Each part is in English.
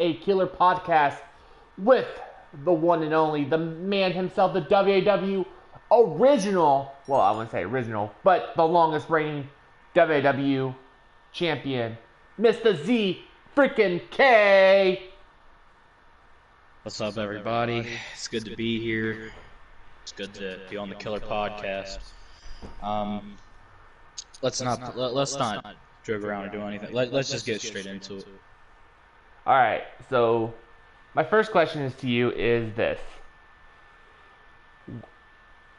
a killer podcast with the one and only, the man himself, the WAW original, well, I wouldn't say original, but the longest reigning WAW champion, Mr. Z freaking K. What's up, everybody? It's good to be here. It's good to be on the Killer Podcast. Let's not joke around or do anything. Let's just get straight into it. All right. So, my first question is to you is this: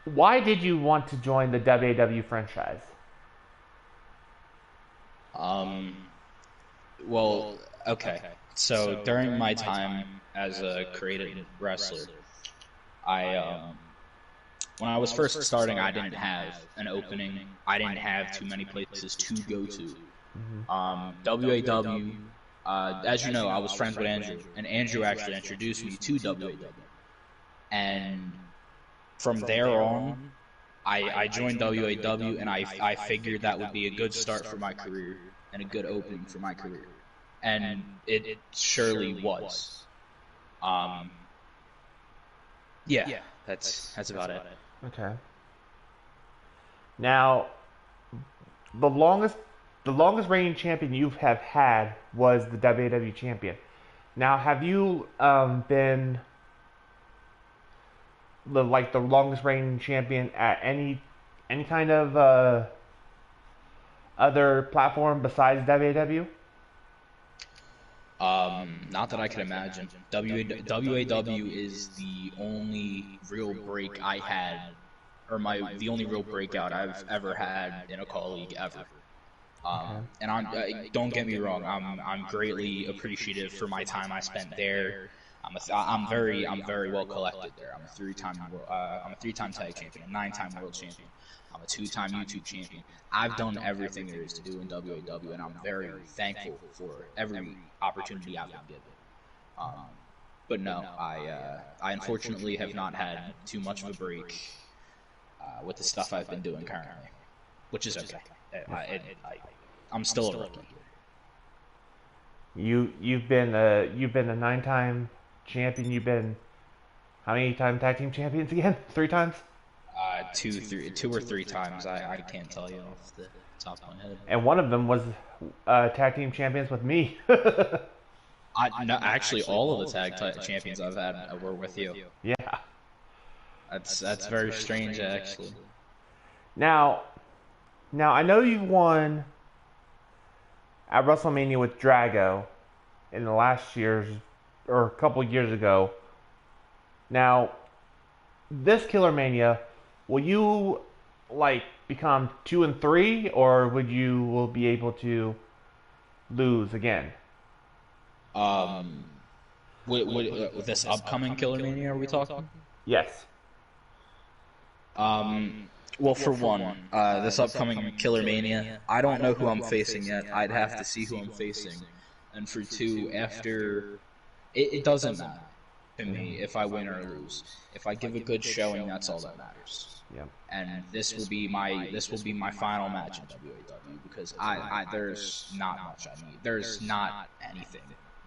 why did you want to join the WAW franchise? Well, okay. So during my time as a creative wrestler, when I was first starting, I didn't have an opening. I didn't have too many places to go to. WAW, as you know, I was friends with Andrew, and Andrew actually introduced me to WAW. And from there on, I joined WAW, and I figured that would be a good start for my career and a good opening for my career. And it surely was. Yeah, that's about it. Okay. Now, the longest reigning champion you have had was the WAW champion. Now, have you been the longest reigning champion at any kind of other platform besides WAW? Not that I can imagine. WAW is the only real break I had, or the only real breakout I've ever had in a call league ever. And don't get me wrong, I'm greatly appreciative for my time I spent there. I'm very well collected there. I'm a three-time tag champion, a 9-time world champion. I'm a 2-time YouTube champion. I've done everything there is to do in WAW, and I'm very thankful for every opportunity I've been given. But no, I unfortunately have not had too much of a break with the stuff I've been doing currently, which is okay. I'm still a rookie. You've been a 9-time champion. You've been how many time tag team champions again? 3 times? 2 or 3 times. I can't tell you off the top of my head. And one of them was tag team champions with me. No, actually, all of the tag champions I've had were with you. Yeah. That's very strange, actually. Now I know you won at WrestleMania with Drago in the last year's or a couple years ago. Now, this Killer Mania, will you become 2 and 3, or will be able to lose again? With this upcoming Killer Mania, are we talking? Yes. Well, for one, this upcoming Killer Mania, I don't know who I'm facing yet. I'd have to see who I'm facing. And for 2, after it doesn't matter to me if I win or lose. If I give a good showing, that's all that matters. Yeah. And this will be my final match in WAW because there's not much I need. There's not anything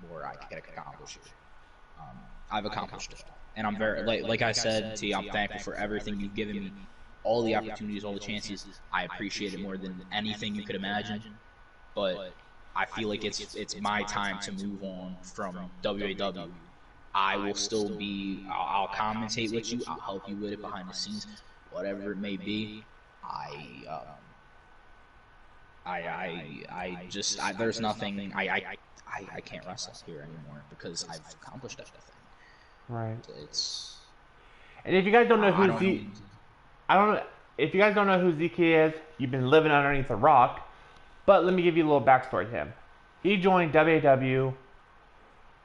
more I can accomplish here. I've accomplished it, and I'm very like I said to you, I'm thankful for everything you've given me, all the opportunities, all the chances. I appreciate it more than anything you could imagine. But I feel like it's my time to move on from WAW. I will still be. I'll commentate with you. I'll help you with it behind the scenes, whatever it may be. There's nothing. I can't wrestle here anymore because I've accomplished everything. Right. And if you guys don't know if you guys don't know who ZK is, you've been living underneath a rock. But let me give you a little backstory to him. He joined WAW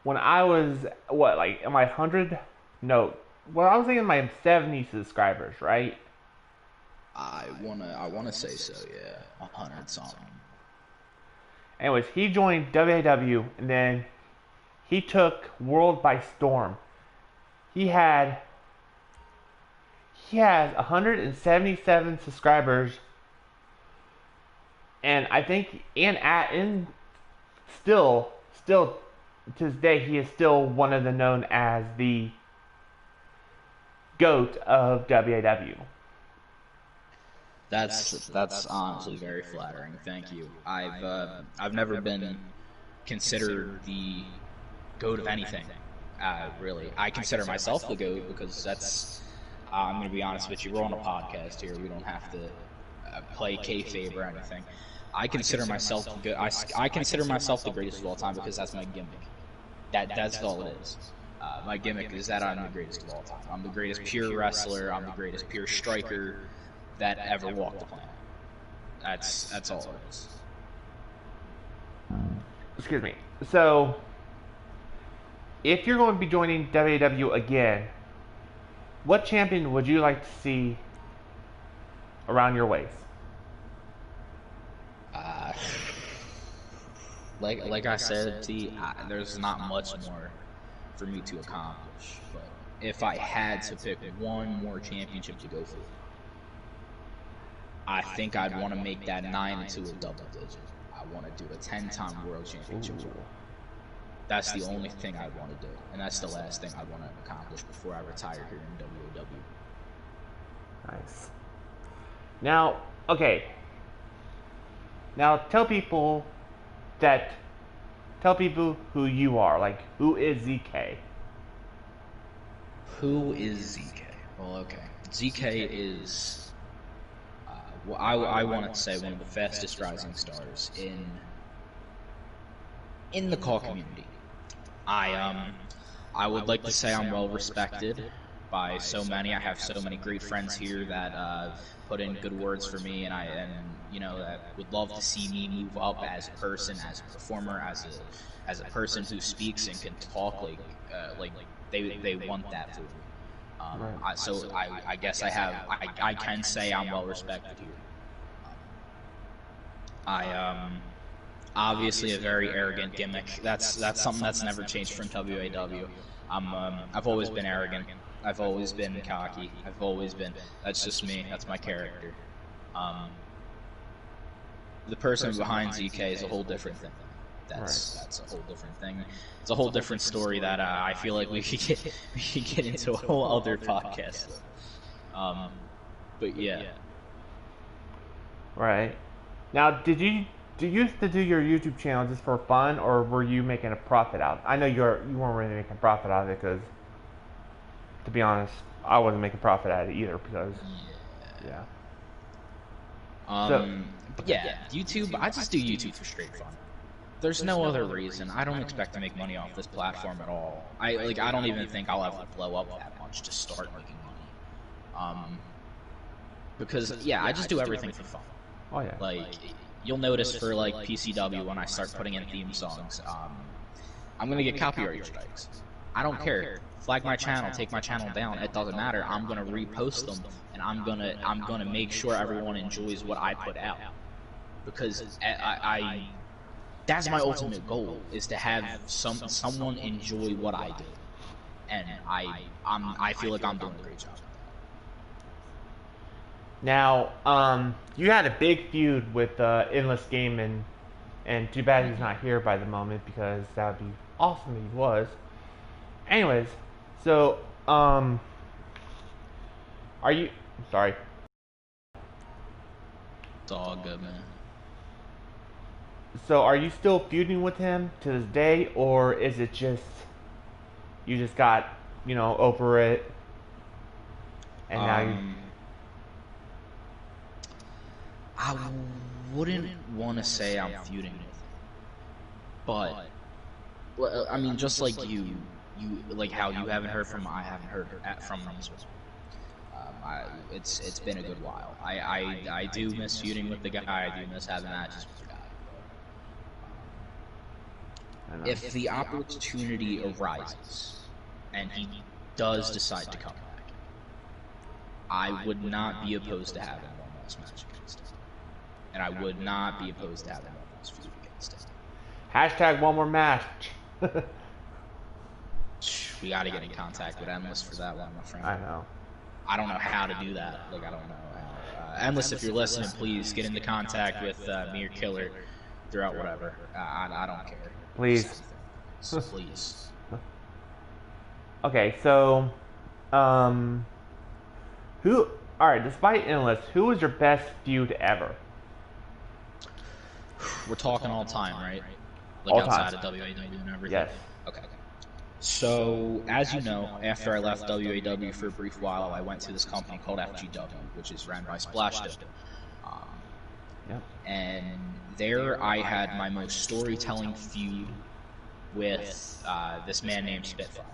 when I was am I 100? No. Well, I was thinking my 70 subscribers, right? I wanna say so, yeah. 100 something. Anyways, he joined WAW, and then he took World by storm. He has 177 subscribers, and I think still to this day, he is still one of the known as the GOAT of WAW. That's honestly very flattering. Thank you. I've never been considered the GOAT of anything. Really, I consider myself the GOAT because that's. I'm going to be honest with you. We're on a podcast here. We don't have to play kayfabe or anything. I consider myself good. I consider myself the greatest of all time because that's my gimmick. That's all it is. My gimmick is that I'm the greatest of all time. I'm the greatest pure wrestler. I'm the greatest pure striker that ever walked the planet. That's all it is. Excuse me. So, if you're going to be joining WW again, what champion would you like to see around your waist? Like I said, there's not much more for me to accomplish. But if I had to pick one more championship to go for, I think I'd want to make that 9 into a double digit. I want to do a 10-time world championship. That's the only thing I want to do, and that's the last thing I want to accomplish before I retire here in WAW. Nice. Now, okay. Now tell people who you are. Like, who is ZK? Who is ZK? Well, okay. ZK is, I want to say, one of the fastest rising stars in the call community. I would like to say I'm well respected by so many. I have so many great friends here that put in good words for me, and that would love to see me move up as a person, as a performer, as a person who speaks and can talk like they want that for me. Right. I guess I can say I'm well respected here. Obviously a very arrogant gimmick. That's something that's never changed from WAW. I've always been arrogant. I've always been cocky. That's just me. That's my character. The person behind ZK is a whole different thing. That's a whole different thing. It's a whole different story that I feel like we could get into a whole other podcast. But yeah. Right. Now, did you used to do your YouTube channel just for fun, or were you making a profit out? I know you weren't really making a profit out of it because, to be honest, I wasn't making profit out of it either because, yeah. But yeah, YouTube. I just do YouTube for straight fun. There's no other reason. I don't expect to make money off this platform at all. I don't even think I'll ever blow up that much to start making money. Because I just do everything for fun. Oh yeah. Like, you'll notice for like PCW when I start putting in theme songs, I'm gonna get copyright strikes. I don't care. Flag my channel, take my channel down. It doesn't matter. I'm gonna repost them, and I'm gonna make sure everyone enjoys what I put out. Because that's my ultimate goal, is to have someone enjoy what I do, and I feel like I'm doing a great job. Now, you had a big feud with Endless Game, and too bad he's not here by the moment because that would be awesome if he was. Anyways, so are you? Sorry. It's all good, man. So are you still feuding with him to this day, or is it just you just got over it, and now you? I wouldn't want to say I'm feuding with him, but I mean, just like you like how you haven't heard from him, I haven't heard from him as well. It's been a good while. I do miss feuding with the guy. I do miss having matches with the guy. If the opportunity arises and he does decide to come back, I would not be opposed to having one last match against him. And I would not be opposed to having one last feud against him. Hashtag one more match. We gotta get in contact with Endless for that one, my friend. I know. I don't know how to do that. Like, I don't know how. Endless, if you're listening, please get into contact with me or Killer throughout whatever. I don't care. Please. Please. Okay, so, um, who? All right, despite endless, who was your best feud ever? We're talking all time, right? Like All time. outside of WAW and everything. Yes. Okay. So, as you know, after I left WAW for a brief while, I went to this company called FGW, which is ran by Splashdip. Yep. And there I had my most storytelling feud with this man named Spitfire.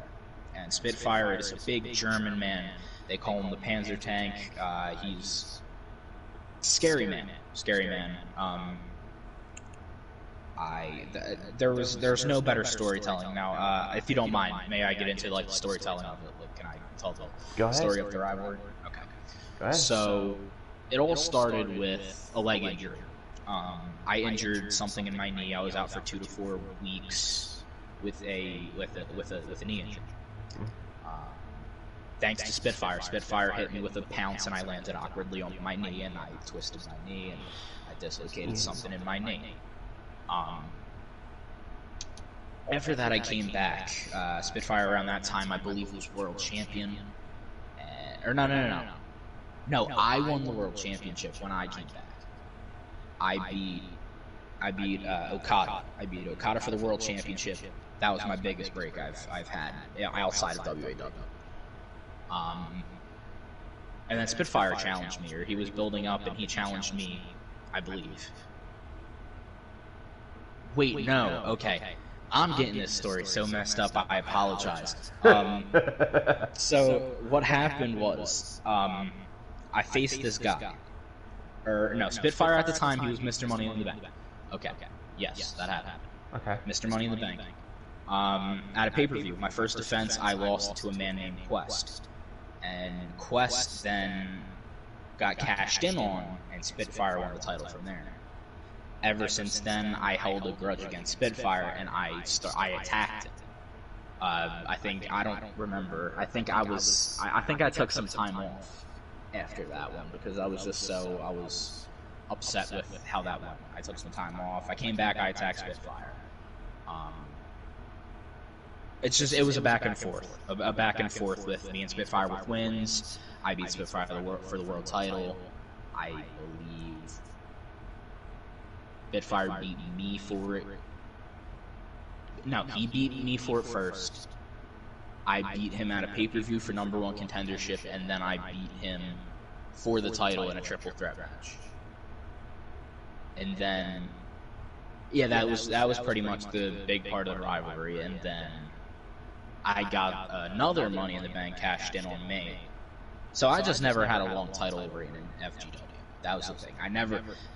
And Spitfire is a big German man. They call him the Panzer Tank. He's scary man. Scary man. There's no better storytelling. Now, if you don't mind, may I get into like the storytelling of it? Like, can I tell the story of the rivalry? Okay. Go ahead. So it all started with a leg injury. I injured something in my knee. I was out for 2 to 4 weeks with a knee injury. Thanks to Spitfire. Spitfire hit me with a pounce, and I landed awkwardly on my knee, and I twisted my knee, and I dislocated something in my knee. After that, I came back. Spitfire around that time, I believe, was world champion. No, I won the world championship when I came back. I beat Okada. I beat Okada for the world championship. That was my biggest break I've had outside of WAW. And then Spitfire challenged me, or he was building up, and he challenged me, I believe. Wait, no, okay. I'm getting this story so messed up, I apologize. So, what happened was, I faced this guy. Spitfire at the time, he was Mr. Money in the Bank. Okay, yes, that happened. Okay. Mr. Money in the Bank. At a pay-per-view, my first defense, I lost to a man named Quest. And Quest then got cashed in on, and Spitfire won the title from there. Ever since then, I held a grudge against Spitfire, and I attacked it. I think I took some time off after that one because I was upset with how that went. I took some time off. I came back. I attacked Spitfire. It was a back and forth with me and Spitfire with wins. I beat Spitfire for the world title. I believe Spitfire beat me for it. No, he beat me for it first. I beat him at a pay-per-view for #1 contendership, and then I beat him for the title in a triple threat match. And then, yeah, that was pretty much the big part of the rivalry. And then I got another Money in the Bank cashed in on me. So I just never had a long title reign in FGW. That was the thing.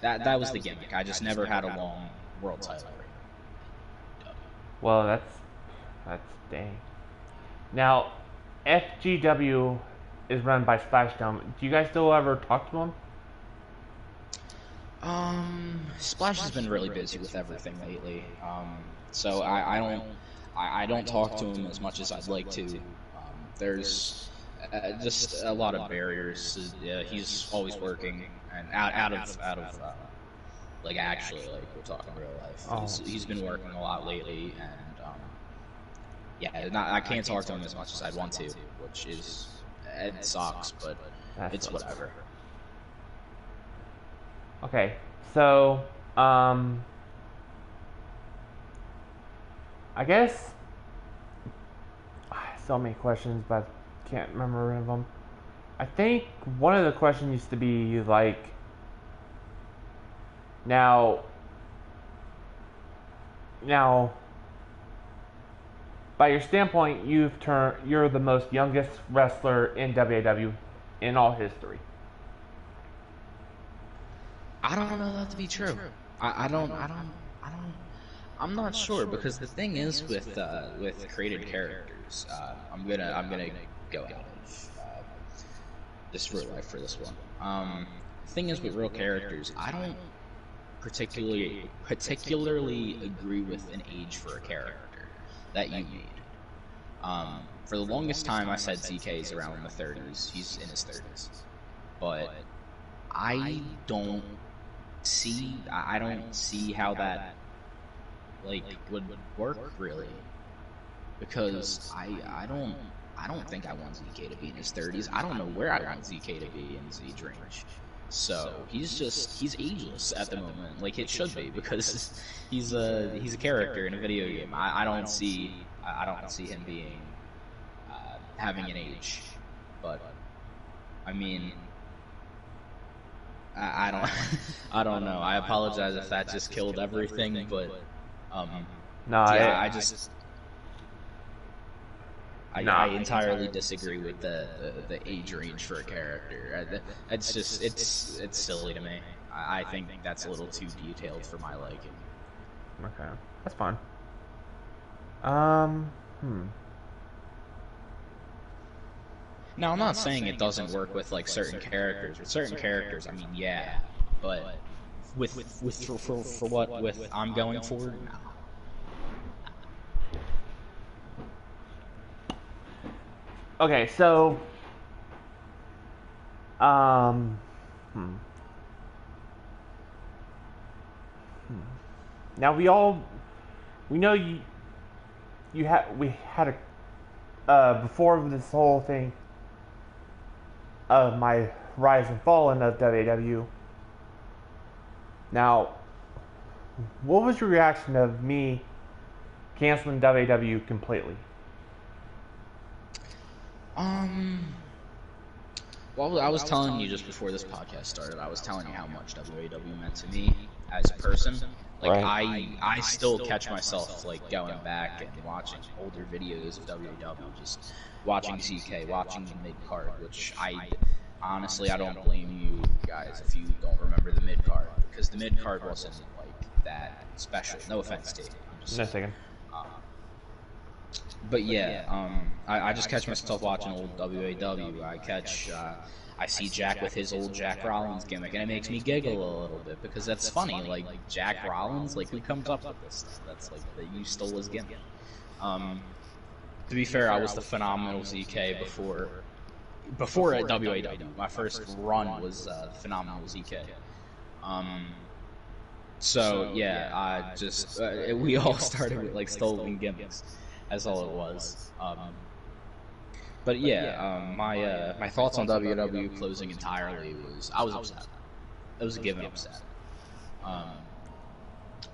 That was the gimmick. I just never had a long world title reign. Well, that's dang. Now, FGW is run by Splashdome. Do you guys still ever talk to him? Splash has been really busy with everything lately. So I don't talk to him as much as I'd like to. There's just a lot of barriers. He's always working and out of like actually like we're talking real life. He's been working a lot lately, and I can't talk to him as much as I'd want to, which it sucks, but it's whatever. Okay, so I guess so many questions, but I can't remember any of them. I think one of the questions used to be like, now, by your standpoint, you're the most youngest wrestler in WAW in all history. I don't know that to be true. I'm not sure, because the thing is with created characters, I'm gonna go out of this real life for this one. The thing is with real characters, I don't particularly agree with an age for a character that you made. For the longest time, I said ZK is around in the 30s. He's in his 30s, but I don't see how that would work really. because I don't think I want ZK to be in his 30s. I don't know where I want ZK to be in his age range. So he's ageless at the moment, like it should be, because he's a character in a video game. I don't see him being having an age, but I mean, I don't I don't know. I apologize if that just killed everything, but No, yeah, No. I entirely disagree with the age range for a character. It's just it's silly to me. I think that's a little too detailed for my liking. Okay, that's fine. Now, I'm not saying it doesn't work with like certain characters. With certain characters, I mean, yeah, but for what with I'm going for, no. Okay, so now we know we had a before this whole thing of my rise and fall in of WAW. Now, what was your reaction of me canceling WAW completely? Well, I was telling you just before this podcast started, I was telling you how much WAW meant to me as a person. Like, Right. I still catch myself, like, going back and watching older videos of WAW, just watching ZK, watching the mid-card, which honestly, I don't blame you guys if you don't remember the mid-card, because the mid-card wasn't, like, that special. No offense, Dave. No second. But yeah, I just catch myself watching old WAW. I see Jack with his old Jack Rollins gimmick, and it makes me giggle a little bit because that's funny. Like Jack Rollins, like who comes up with this stuff? That's like that you stole his gimmick. To be fair, I was the phenomenal ZK before at WAW. My first run was phenomenal ZK. So yeah, I just we all started with like stolen gimmicks. That's all it was. But yeah, my thoughts on WW closing entirely was I was upset. It was a given upset.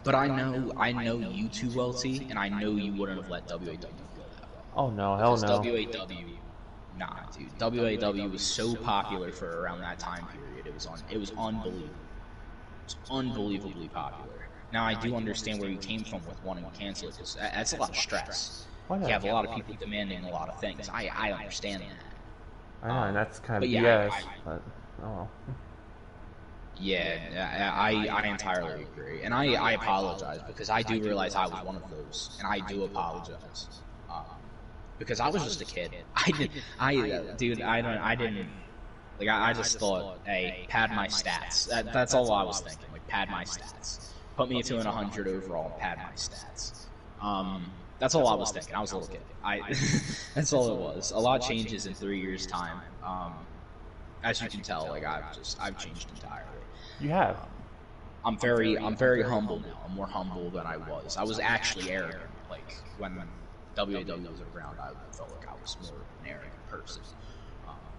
But I know you too well, T, and I know you wouldn't have let WAW go that way. Oh no, hell no. WAW, nah, dude. WAW was so popular for around that time period. It was unbelievable. It's unbelievably popular. Now I do understand where you came from with wanting to cancel it because that's a lot of stress. You have a lot of people demanding a lot of things. I understand that. I know, and that's kind of yeah, BS. But oh well. Yeah, I entirely agree, and I apologize because I do realize I was one of those, and I do apologize because I was just a kid. I just thought, hey, pad my stats. That's all I was thinking. Like, pad my stats. Put me to an 100 overall and pad my stats. That's all I was thinking. I was a little kid. That's all it was. A lot changes in 3 years' time. As you can tell, like I've changed entirely. You have. I'm very humble now. I'm more humble than I was. I was actually arrogant. Like when WAW was around, I felt like I was more of an arrogant person.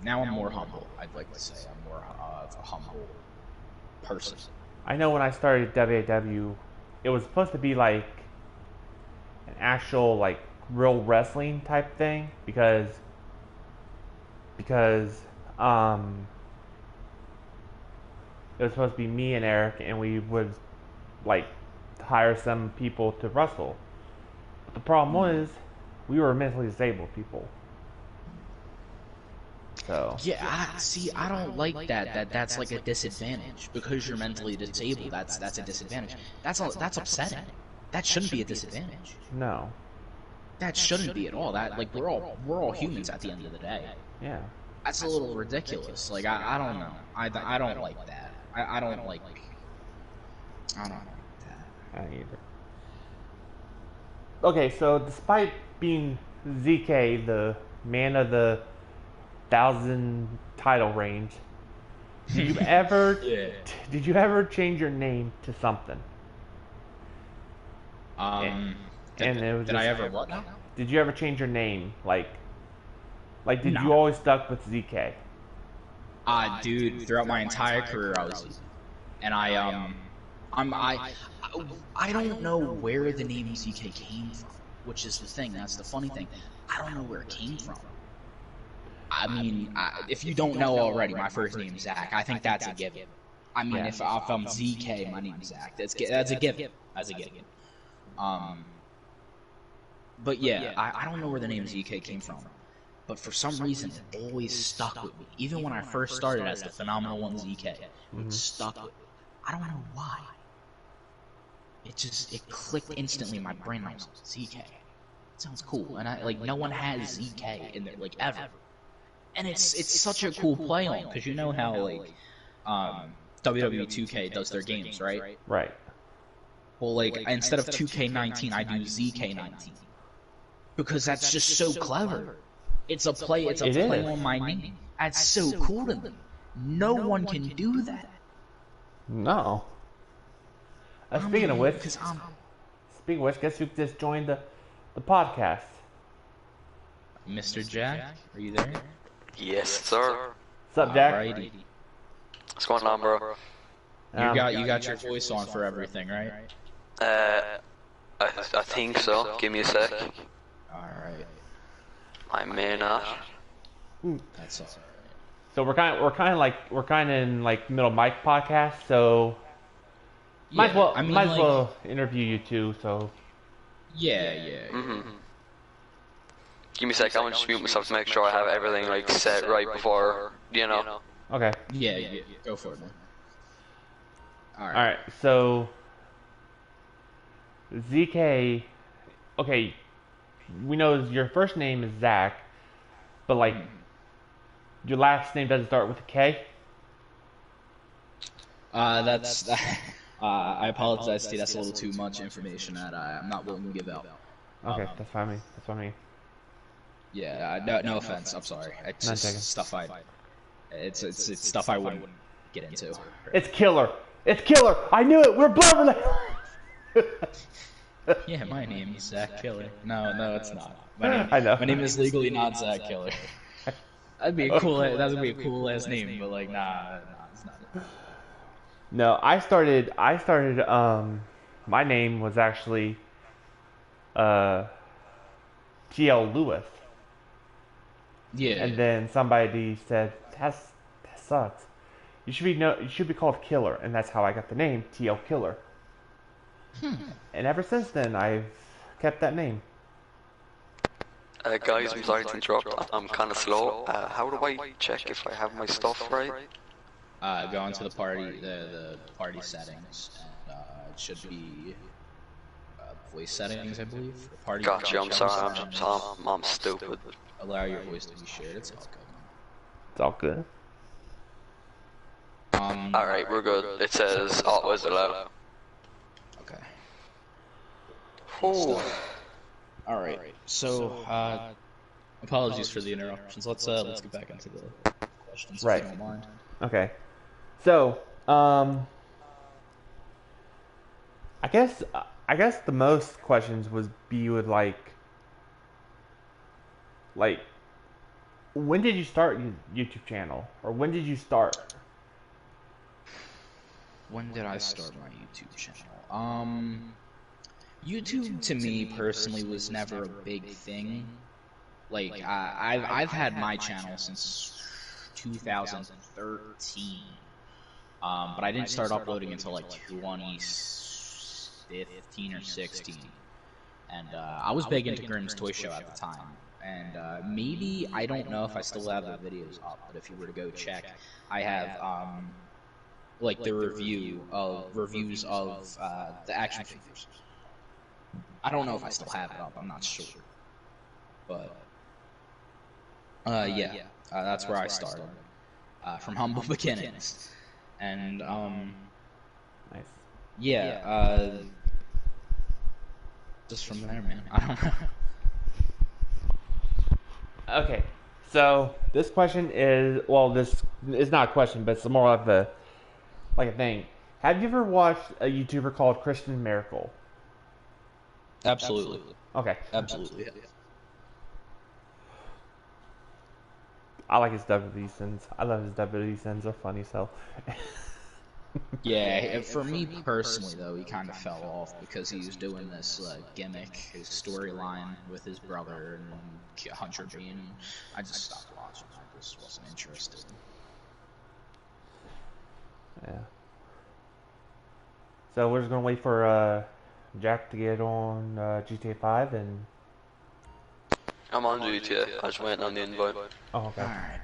Now I'm more humble. I'd like to say I'm more of a humble person. I know when I started WAW, it was supposed to be like an actual like real wrestling type thing because it was supposed to be me and Eric, and we would like hire some people to wrestle. But the problem was we were mentally disabled people. So yeah, I don't like that. That's like a disadvantage because you're mentally disabled. That's a disadvantage. That's upsetting. That shouldn't be a disadvantage. No. That shouldn't be at all. That like we're all humans at the end of the day. Yeah. That's a little ridiculous. Like I don't know. I don't like that. I don't like that. I don't either. Okay, so despite being ZK, the man of the 1,000 title range, did you ever did you ever change your name to something? Did I ever what now? did you ever change your name? Did you No. always stuck with ZK? Dude, throughout my entire career, I was ZK. And I don't know where the name ZK came from, which is the thing. That's the funny thing. I don't know where it came from. I mean, if you don't know already, my first name's Zach. I think that's a given. I mean, if I'm ZK, my name's Zach. That's a given. That's a given. But yeah, I don't know where the name ZK came from. But for some reason, it always stuck with me. Even when I first started as the Phenomenal One ZK, it stuck with me. I don't know why. It clicked instantly in my brain. I was like, ZK. It sounds cool. And no one has ZK in there, ever. And it's such a cool play on, because you know how, WWE 2K does their games, right? Right. Well, instead of 2K19, I do ZK19. Because that's just so clever. It's a play on my name. That's so cool to me. No one can do that. No. Speaking of which, guess who just joined the podcast? Mr. Jack, are you there? Yes, sir. What's up, Jack? Alrighty. What's going on, bro? You got your voice on for everything, right? I think so. Give me a sec. Alright. I may not. That's alright. So we're kind of in middle mic podcast. So might as well interview you two. So yeah. Give me a sec. I'm gonna just mute myself to make sure I have everything set right before Okay. Yeah. Go for it, man. All right. So ZK. Okay. We know your first name is Zach, but your last name doesn't start with a K. I apologize, Steve. That's a little too much information that I'm not willing to give out. Okay, that's fine. That's fine. Yeah, no offense. I'm sorry. It's just stuff it's stuff I wouldn't get into. It's killer. It's killer. I knew it. We're blubbering. Yeah, my name is Zach Killer. No, it's not. I know. My name is legally not Zach Killer. That'd be a cool ass name, but nah, it's not. No, I started. My name was actually TL Lewis. Yeah. And then somebody said that sucks. You should be called Killer, and that's how I got the name TL Killer. And ever since then, I've kept that name. Guys, I'm sorry to interrupt. I'm kind of slow. How do I check if I have my stuff right? Go into the party settings, and it should be voice settings, I believe. Party. Gotcha. I'm sorry. I'm stupid. Allow your voice to be shared. It's all good. It's all good. All right, we're good. It says always allowed. Okay. Oh. All right. So, apologies for the interruptions. Let's get back into the questions, right. If you don't mind. Okay. So, I guess the most questions would be with when did you start your YouTube channel, or when did you start? When did I start my YouTube channel? YouTube to me personally was never a big thing. I've had my channel since 2013, but I didn't start uploading until 2015 or 16. And I was big into Grimm's Toy Show at the time. And maybe, I don't know if I still have the videos up, but if you were to go check, I have the reviews of the action figures. I don't know if I still have it up. I'm not sure, but that's where I started from humble beginnings, and Nice. Just from there, man. I don't know. Okay, so this question is this is not a question, but it's more of a thing. Have you ever watched a YouTuber called Christian Miracle? Absolutely. Okay. Absolutely. Yeah. I like his WWE sins. I love his WWE sins. They're funny. So. Yeah, for me personally, though, he kind of fell off because he was doing this gimmick, his storyline with his brother and Hunter being. I just stopped watching. I just wasn't interested. Yeah. So we're just gonna wait for Jack to get on GTA 5 and. I'm on GTA. I just waiting on the invite. Oh, okay. All right.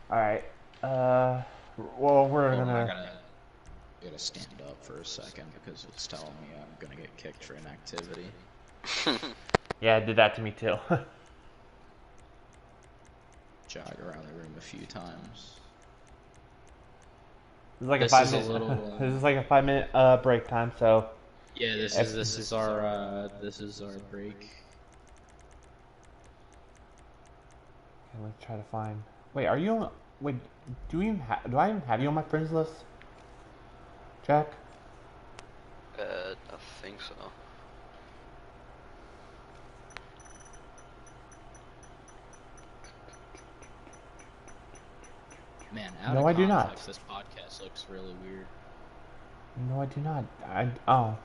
All right. Well, we're Hold on, gonna. I gotta stand up for a second because it's telling me I'm gonna get kicked for inactivity. Yeah, it did that to me too. Jog around the room a few times. This is like This a 5 is a minute. little. This is like a 5 minute break time. So. Yeah, this is our break. Okay, let's try to find. Wait, are you on? Wait, do I even have you on my friends list, Jack? I think so. Man, No, I do not. this podcast looks really weird. No, I do not. Oh.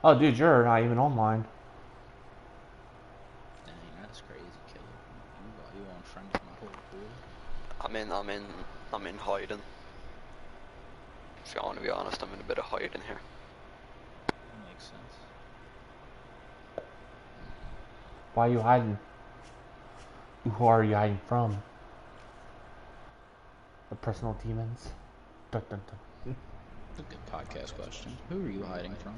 Oh, dude, you're not even online. Dang, that's crazy, killer. You on friend with my whole crew? I'm in hiding. If you want to be honest, I'm in a bit of hiding here. That makes sense. Why are you hiding? Who are you hiding from? The personal demons. Dun, dun, dun. That's a good podcast question. Who are you hiding from?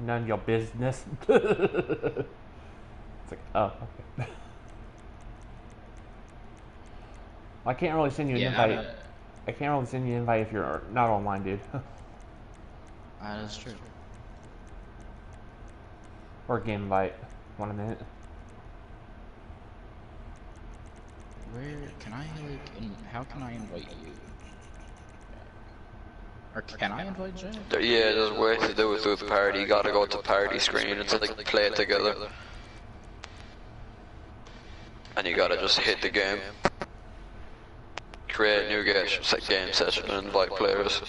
None of your business. It's like, oh, okay. I can't really send you an invite. I can't really send you an invite if you're not online, dude. That's true. Or game invite. 1 minute. Where can I how can I invite you? Or can I invite Jack? Yeah, there's a way to do it through the party. You gotta go to party screen and like play it together. And you gotta just hit the game. Create a new game session and invite players.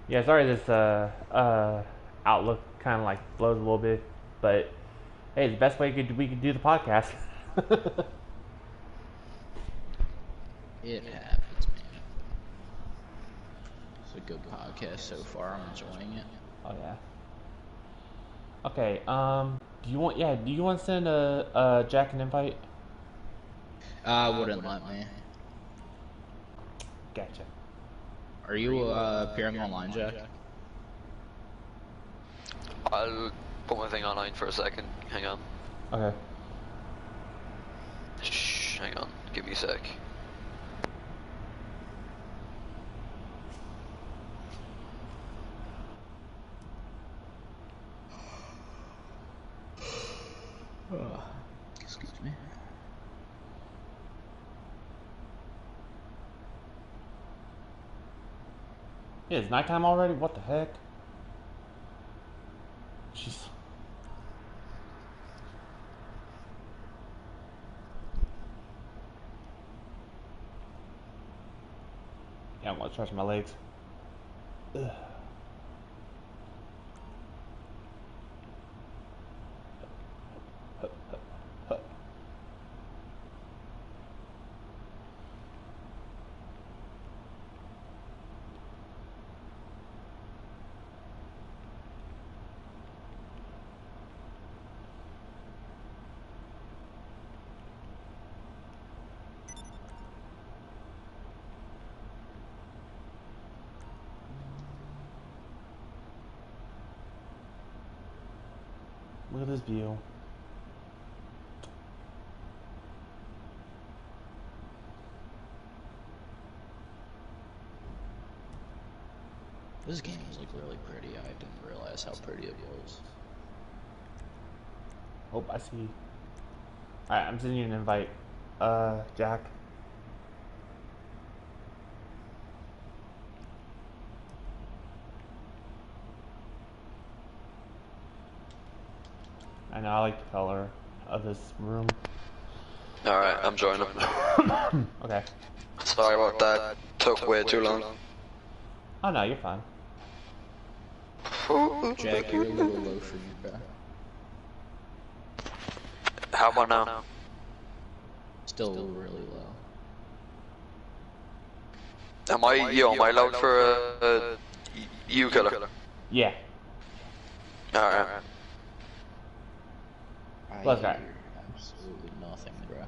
Yeah, sorry this outlook kind of like blows a little bit, but hey, the best way we could do the podcast. It happens, man. It's a good podcast so far. I'm enjoying it. Oh yeah. Okay. Do you want to send a Jack an invite? Wouldn't let me. Gotcha. Are you appearing online, Jack? I'll put my thing online for a second. Hang on. Okay. Shh, hang on. Give me a sec. Excuse me. Yeah, it's nighttime already. What the heck? Jeez. Yeah, I'm gonna stretch my legs. Ugh. Look at this view. This game is like really pretty. I didn't realize how pretty it was. Oh, I see. Alright, I'm sending you an invite. Jack. I know, I like the color of this room. Alright, I'm joining. Okay. Sorry about that. Took way too long. Oh no, you're fine. Jack, you're a little low for you, bro. How about now? Still really low. Am I loud for a U killer? Yeah. Alright. Plus I that. hear absolutely nothing, bro.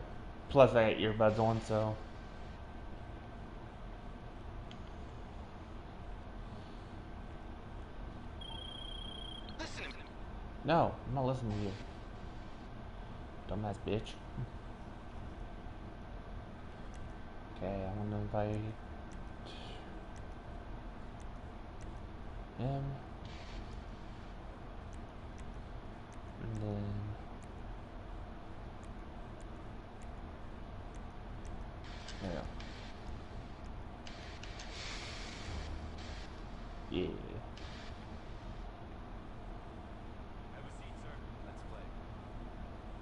Plus I got earbuds on, so. No, I'm not listening to you. Dumbass bitch. Okay, I want to invite him. And then there we go. Yeah. Have a seat, sir. Let's play.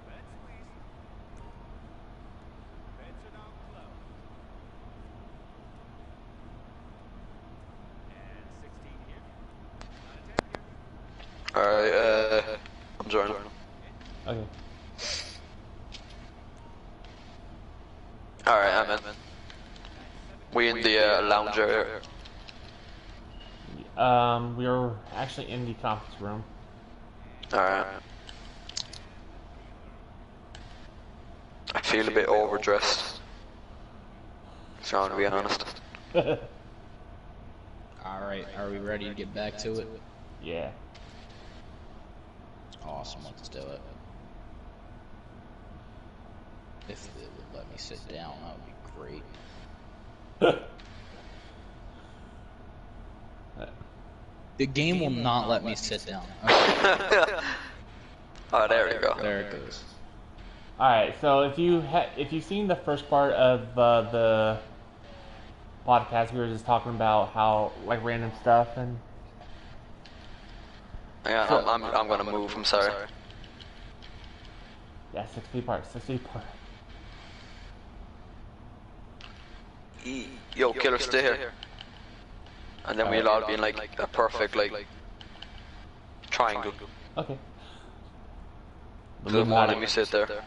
Beds, please. Beds are now closed. And 16 here. Not a 10 here. Alright, I'm joining. Okay. Alright, I'm in. We in the lounge area. We are actually in the conference room. Alright. I feel a bit overdressed. Trying to be honest. Alright, are we ready to get back to it? Yeah. Awesome, let's do it. If it would let me sit down, that would be great. The game will not let me sit down. Okay. Oh, there we go. There it goes. All right. So if you've seen the first part of the podcast, we were just talking about how like random stuff and. Yeah, I'm gonna move. I'm sorry. Yeah, 6 feet apart. 6 feet apart. Yo, killer, stay here. And then we'll all be in like a perfect like triangle. Okay. The So more let me Illuminati. sit there. The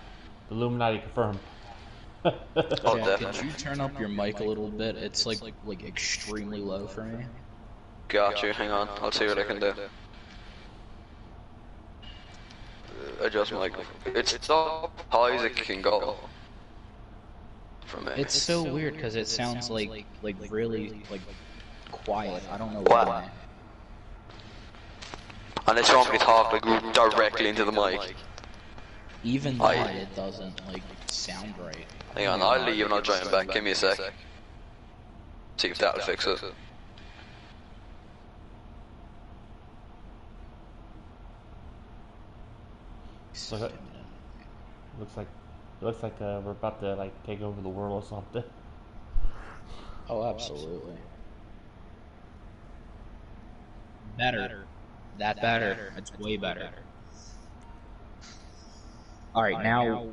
Illuminati confirmed. Oh, Jack, could definitely. you turn up your mic a little bit? It's like extremely low for me. Got you. Hang on. I'll see what I can do. Adjust my microphone. It's up high as it can go. For me. It's so weird because it sounds like really quiet. I don't know Wow. why. Unless you want me to talk like directly into the mic. Even that, it doesn't sound right. Hang on, I'll leave and I'll join back. Give me a sec. See if that'll fix it. Looks like we're about to take over the world or something. Oh, absolutely. Better. That better. It's way better. Alright, now...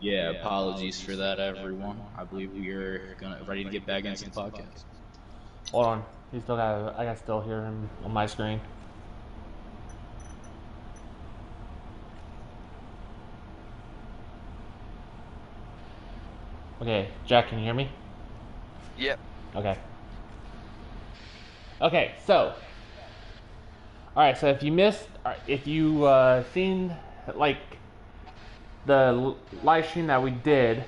Yeah, apologies for that, everyone. I believe we are ready to get back into the podcast. Hold on. I can still hear him on my screen. Okay, Jack, can you hear me? Yep. Okay. Okay, so. Alright, so if you seen, the live stream that we did,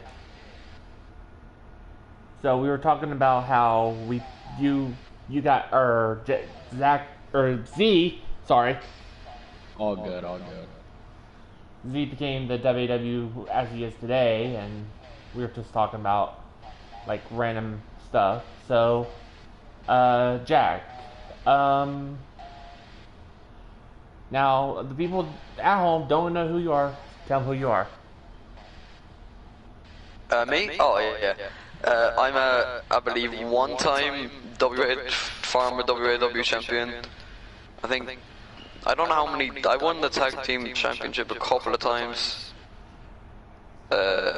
so we were talking about how you got, Z, sorry. All good, all good. Z became the WW as he is today, and we were just talking about random stuff. So, Jack, Um. Now the people at home don't know who you are. Tell them who you are. Me? Oh yeah. I'm I believe, one-time former WAW champion. I think. I don't know how many. I won the tag team championship a couple of times. WAW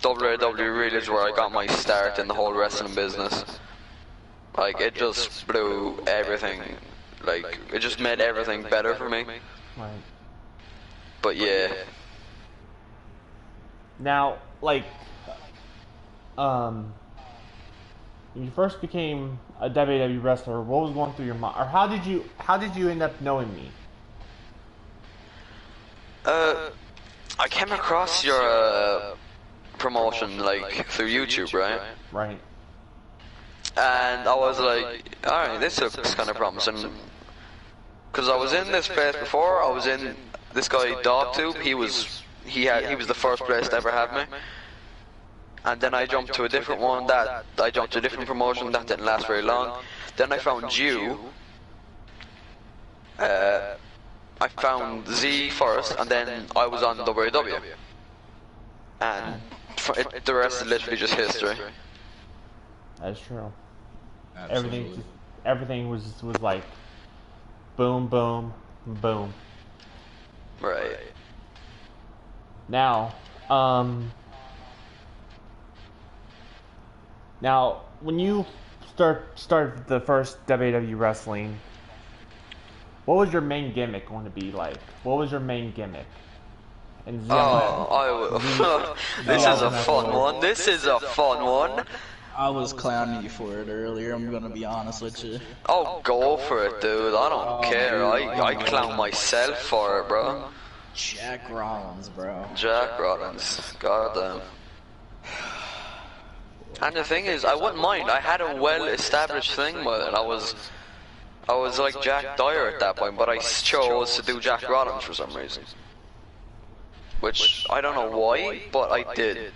really is where I got my start in the whole wrestling business. Like, it just blew everything. Like, it just made everything better for me. Right. But yeah. Now, like, when you first became a WWE wrestler, what was going through your mind, or how did you end up knowing me? I came across your promotion like through YouTube, right? Right. And I was like, alright, this looks kind of promising. Because I was in this place before. I was in this guy Dogtube. He was the first place to ever have me. And then I jumped to a different one. I jumped to a different promotion that didn't last very long. Then I found you. I found Z first, and then I was on WW. And the rest is literally just history. That's true. Absolutely. Everything was like boom, boom, boom. Right. Now, when you started the first WWE wrestling, what was your main gimmick going to be like? What was your main gimmick? And Z, this is a fun one. This is a fun one. I was clowning you for it earlier, I'm gonna be honest with you. Oh, go for it, dude. I don't care. I clown myself for it, bro. Jack Rollins, bro. Jack Rollins. Goddamn. And the thing is, I wouldn't mind. I had a well-established thing with it. I was like Jack Dyer at that point, but I chose to do Jack Rollins for some reason. Which, I don't know why, but I did.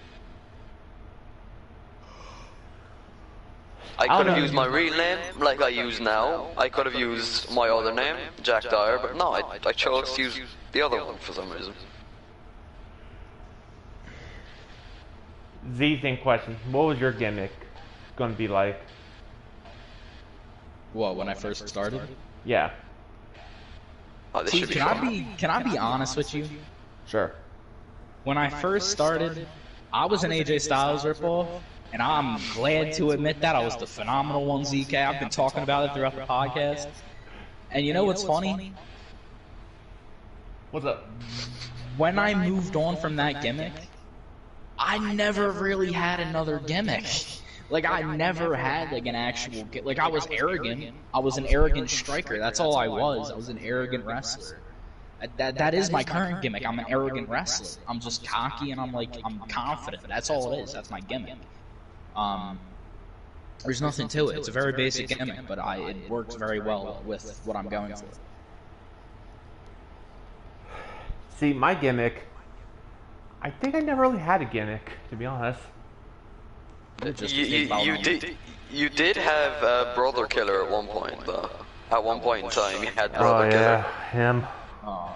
I could have used my real name, like I use now. I could have used my other name, Jack Dyer, but no, I chose to use the other one for some reason. Z thing question. What was your gimmick going to be like? What, when I first started? Yeah. Oh, this See, should be can fun. I be honest with you? Sure. When I first started, I was an AJ Styles ripoff, and I'm glad to admit that I was the phenomenal one, ZK. I've been talking about it throughout the podcast. And you know what's funny? What's up? When I moved on from that gimmick, I never really had another gimmick. Like, I never had, like, an actual... Like, I was arrogant. I was an arrogant striker. That's all I was. I was an arrogant wrestler. That is my current gimmick. I'm an arrogant wrestler. I'm just cocky and I'm confident. That's all it is. That's my gimmick. There's nothing to it. It's a very basic gimmick, but it works very well with what I'm going for. See, my gimmick... I think I never really had a gimmick, to be honest. You did have Brother Killer at one point, though. At one point in time, you had Brother Killer. Him. Oh,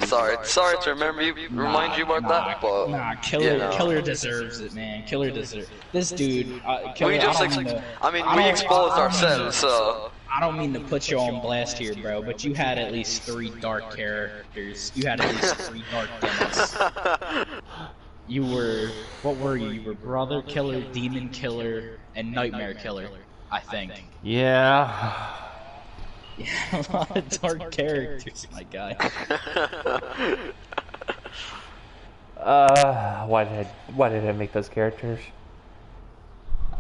sorry to remind you about that, but nah, Killer deserves it, man. Killer deserves this dude. Killer, we exposed ourselves, so. I don't mean to put you on blast here, bro, but you had at least 3 dark characters. You had at least 3 dark gimmicks. What were you? You were Brother Killer, Demon Killer, and Nightmare Killer, I think. Yeah. Yeah, a lot of dark characters, my guy. Why did I make those characters?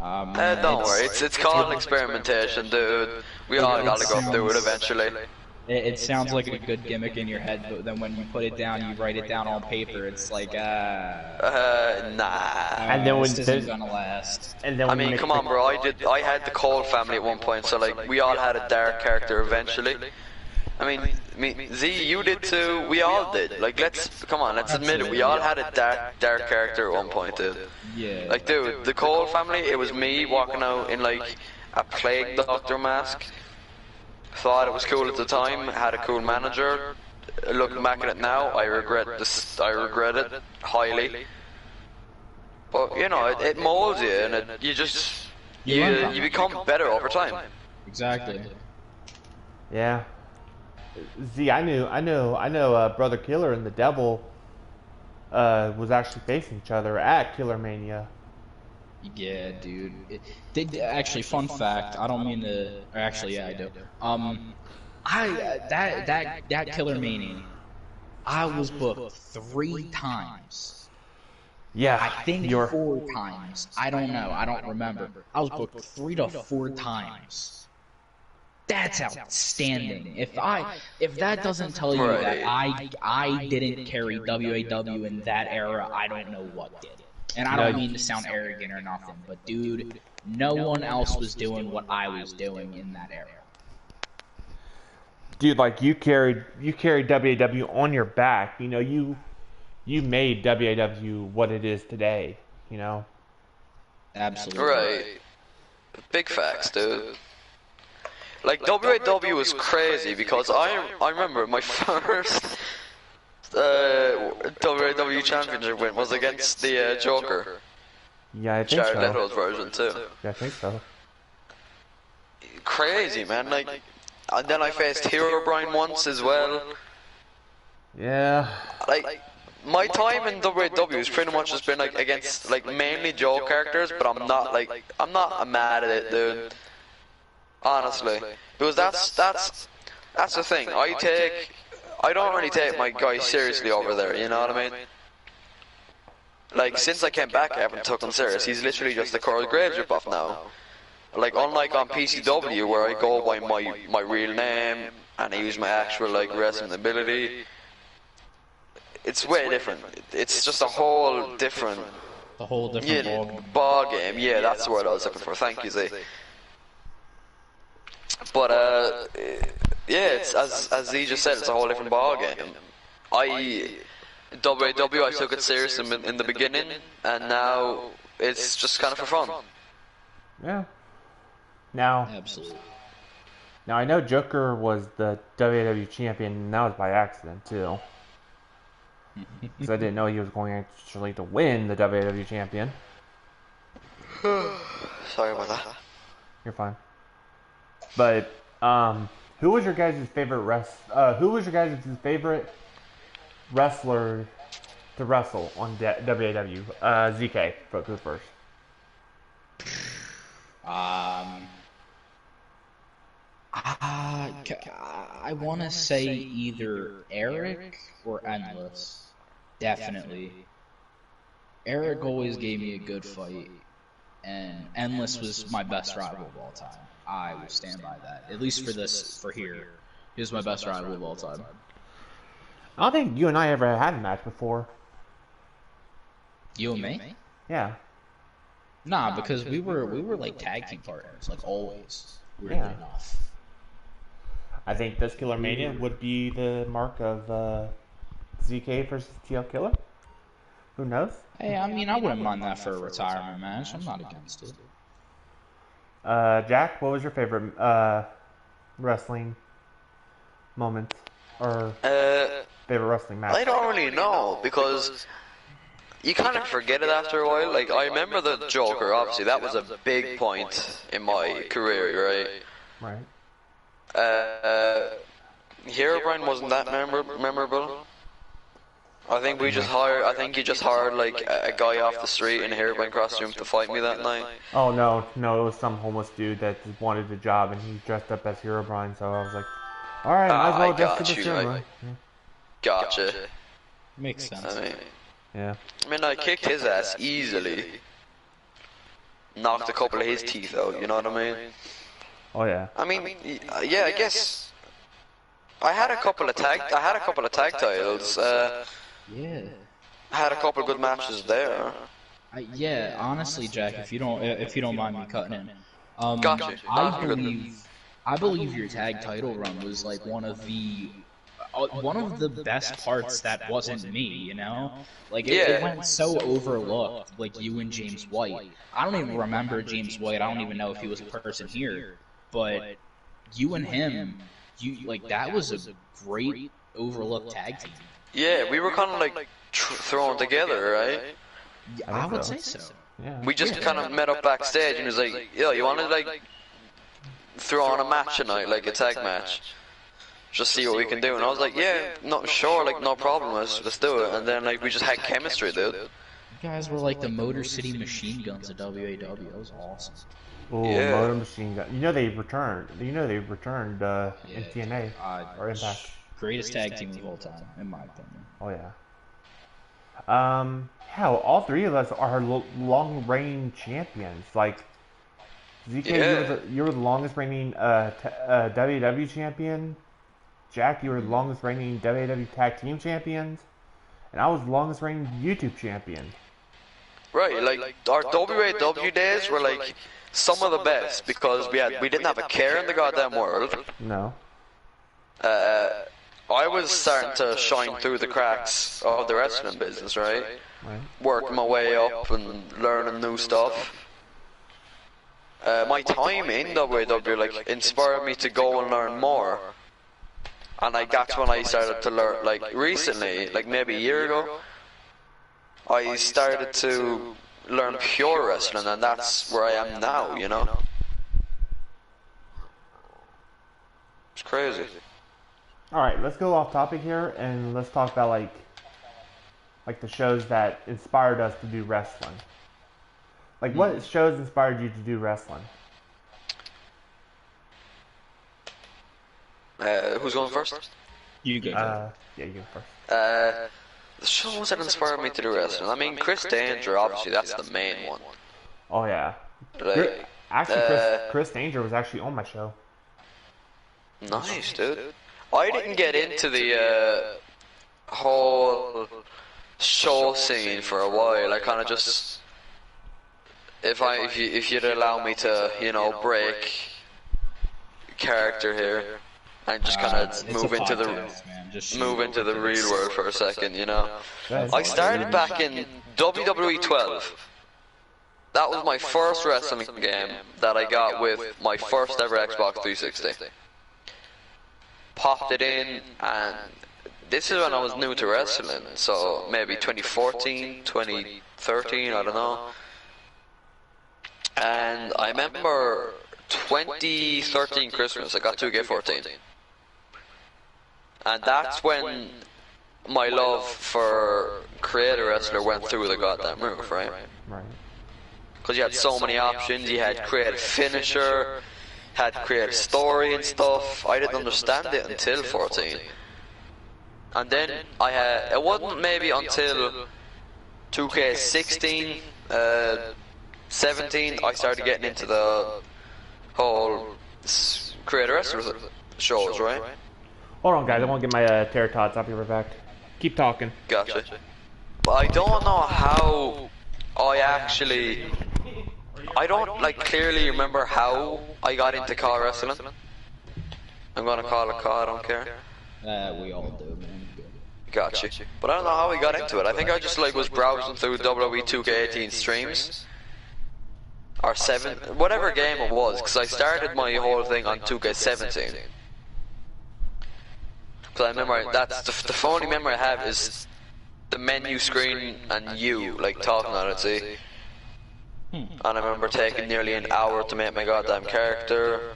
Don't worry, it's called experimentation, dude. We all gotta go through it eventually. It sounds like a good gimmick in your head, but then when you put it down, you write it down on paper. It's like, nah. And then when this isn't gonna last. And then I mean, come on, bro. I had the Cole family at one point, so like we all had a dark character eventually. I mean, Z, you did too. We all did. Like, let's admit it. We all had a dark character at one point, dude. Yeah. Like, dude, the Cole family. It was me walking out in like a plague doctor mask. thought it was cool at the time, had a cool manager. Looking back at it now, I regret this. I regret it highly. But you know, it molds you, and you become better over time. Exactly. Yeah. Z, I know. Brother Killer and the Devil was actually facing each other at Killer Mania. Yeah, dude. Actually, fun fact. I don't mean to. Or actually, yeah, I do. That Killer Mania, I was booked 3 times. Yeah, I think 4 times. I don't know. I don't remember. I was booked 3 to 4 times. That's outstanding. If that doesn't tell you that I didn't carry WAW in that era, I don't know what did. And I don't mean to sound arrogant or nothing, but dude, no one else was doing what I was doing in that era. Dude, like you carried WAW on your back. You know, you made WAW what it is today. You know. Absolutely. Right. Big facts, dude. Like WAW was crazy because I remember my first WAW championship win was against the Joker. Yeah, I think Jared so. Leto's version too. Yeah, I think so. Crazy, man. Like, and then I faced Hero Brian once as well. Yeah. Like, my time in WAW has pretty much just been like against like mainly Joe characters, but I'm not mad at it, dude. Honestly, because that's the thing. I don't really take my guy seriously over there. You know what I mean? Like, since I came back, I haven't took him serious. He's literally just a Coral Graves ripoff now. Like, unlike on PCW where I go by my real name and I use my actual like wrestling ability, it's way different. It's just a whole different. Ball game. Yeah, that's the word I was looking for. Thank you, Z. But yeah, it's as Z just said, it's a whole different ball game. WAW, I took it serious in the beginning, and now it's just kind of for fun. Yeah. Now, Absolutely. Now I know Joker was the WAW champion, and that was by accident too. Because I didn't know he was going actually to win the WAW champion. Sorry about that. You're fine. But who was your guys' favorite wrestler to wrestle on WAW? ZK, go first. I want to say either Eric or Endless. Definitely. Eric always gave me a good fight, and Endless was my best rival of all time. I will stand by that. At least for here. He was my best rival of all time. I don't think you and I ever had a match before. You and me? Yeah. Nah, because we were like tag team partners, like always. Weirdly enough. I think this Killer Mania would be the mark of ZK versus TL Killer. Who knows? Hey, I mean, I wouldn't mind that for a retirement match. I'm not against it. Jack, what was your favorite wrestling moment or favorite wrestling match? I don't really know because you kind of forget it after a while. Like, I remember the Joker, obviously, that was a big point in my career, right? Right. Hero Brian wasn't that memorable. I think you just hired like a guy off the street in a Hero Brian costume to fight me that night. Oh no, it was some homeless dude that just wanted a job and he dressed up as Hero Brian, so I was like, alright, might as well dress up as Hero Brian. Gotcha. Makes sense. I mean, I kicked his ass easily. Knocked a couple of his teeth out, you know what I mean? Oh yeah. I mean, yeah, I guess I had a couple of tag titles. Yeah. I had a couple of good matches there. Yeah, honestly, Jack, if you don't mind me cutting in, Gotcha. I believe your tag title run was like one of the best parts that wasn't me, you know? Like, it went so overlooked, like you and James White. I don't even remember James White. I don't even know if he was a person here. But you and him, you like that was a great overlooked tag team. Yeah, we were kind of like thrown together, right? I would say so. Yeah. We just kind of met up backstage and he was like, yo, you want to like throw on a match tonight, like a tag match? Just see what we can do. And I was like, yeah, not sure, like no problem, let's do it. And then like we just had chemistry, dude. You guys were like the Motor City Machine Guns of WAW. That was awesome. Oh, Yeah. Motor Machine Gun. You know they returned. You know they returned in TNA or Impact. Greatest tag team of all time, in my opinion. Oh yeah. Hell, all three of us are long reigning champions. Like, ZK, Yeah. you were the longest reigning WWE champion. Jack, you were the longest reigning WWE Tag Team champions, and I was the longest reigning YouTube champion. Right, like our WAW days were like some of the best because we didn't have a care in the goddamn world. No. I was starting to shine through the cracks of the wrestling business, right? Right. Working my way up and learning new stuff. My time in WAW like inspired me to go and learn more. And like that's when I started to learn, like recently, like maybe a year ago, I started to learn pure wrestling, and that's where I am now, you know? It's crazy. Alright, let's go off topic here and let's talk about like the shows that inspired us to do wrestling. Like what shows inspired you to do wrestling? Who's going first? You go. Yeah, you go first. The shows that inspired me to do wrestling. I mean, Chris Danger, obviously, that's the main one. Oh yeah. Like, Actually, Chris Danger was actually on my show. nice, dude. I didn't get into the whole show scene for a while. I kind of just, if you'd allow me to, you know, break character here and just kind of move into the real world for a second, you know. I started back in WWE 12. That was my first wrestling game that I got with my first ever Xbox 360. Popped it in, and this is when I was new to wrestling, so maybe 2014, 2013, I don't know. And I remember 2013 Christmas, I got 2K14. And that's when my love for creator wrestler went through the goddamn roof, right? Right. Because you had so many options, you had create a finisher, had to create a story and stuff. I didn't understand it until 14. And then it wasn't maybe until 2K16, 17, I started getting into the whole creator wrestler shows, right? Hold on, guys. I want to get my tarot tots. I'll be right back. Keep talking. Gotcha. But I don't know how I don't like clearly remember how I got into car wrestling. I'm gonna call it car, I don't care. We all do, man. Gotcha. But I don't know how I got into it. I think I just like was browsing through WWE 2K18 streams. Or 7, whatever game it was, because I started my whole thing on 2K17. Because I remember, that's the only memory I have is the menu screen and you, like, talking on it, see? And I remember taking nearly an hour to make my goddamn character.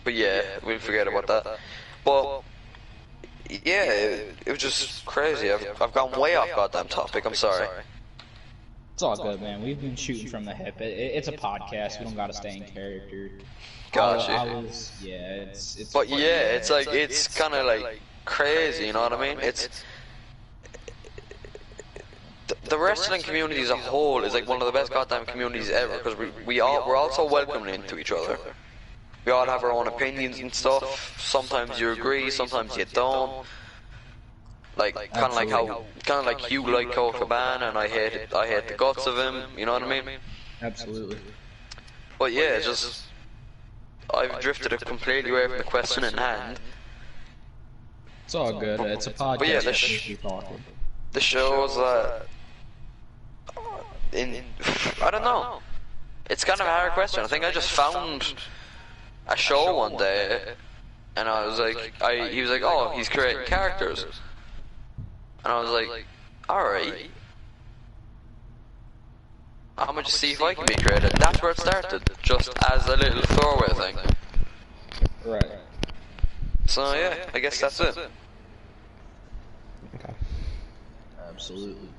But yeah, we'll forget about that. But, yeah, it was just crazy. I've gone way off goddamn topic, I'm sorry. It's all good, man. We've been shooting from the hip. It's a podcast. We don't gotta stay in character. Gotcha. It's. But yeah, it's like, it's kind of like crazy, you know what I mean? It's the wrestling community as a whole is like one of the best goddamn communities ever, because we're all so welcoming into each other. We all have our own opinions and stuff. Sometimes you agree, sometimes you don't. Like kind of like you like Colt Cabana and I hate the guts of him. You know what I mean? Absolutely. But yeah, just I've drifted completely away from the question in hand. It's all good. It's a podcast. But yeah, talking. the shows I don't know. It's kind of a hard question. I think I just found a show one day, and I was like, he was like, oh, he's creating characters, and I was like, all right, I'm gonna just see if I can be creative. And that's where it started, just as a little throwaway thing. Right. So yeah, I guess that's it. Okay. Absolutely.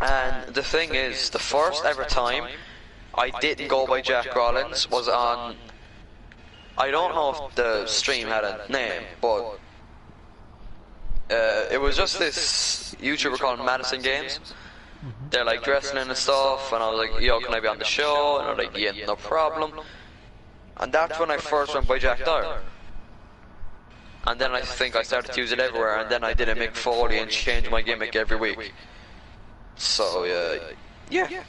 And the thing is, the first ever time I didn't go by Jack Rollins was on, I don't know if the stream had a name, but it was just this YouTuber called Madison Games. They're like dressing in and stuff, and I was like, yo, can I be on the show? And I'm like, yeah, no problem. And that's when I first went by Jack Dyer. And then I think I started to use it everywhere, and then I did a Mick Foley and changed my gimmick every week. So yeah.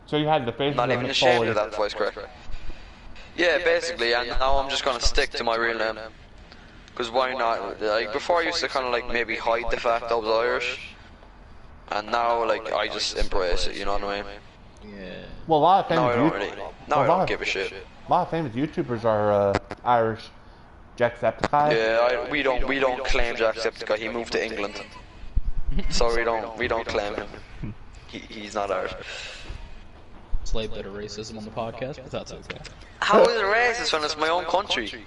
So you had the face Not of even Mick ashamed Foley. of that voice crack. Yeah, basically, and now I'm just gonna stick to my real name. Cause why not? Like before, I used to kind of like maybe hide the fact I was Irish, and now like I just embrace it. You know what I mean? Yeah. Well, a lot of Now famous I don't really. Now I don't give a shit. A lot of famous YouTubers are Irish. Jacksepticeye. Yeah, we don't claim Jacksepticeye. He moved to England, so we don't claim him. He's not Irish. Slight bit of racism on the podcast, but that's okay. How is it racist when it's my own country?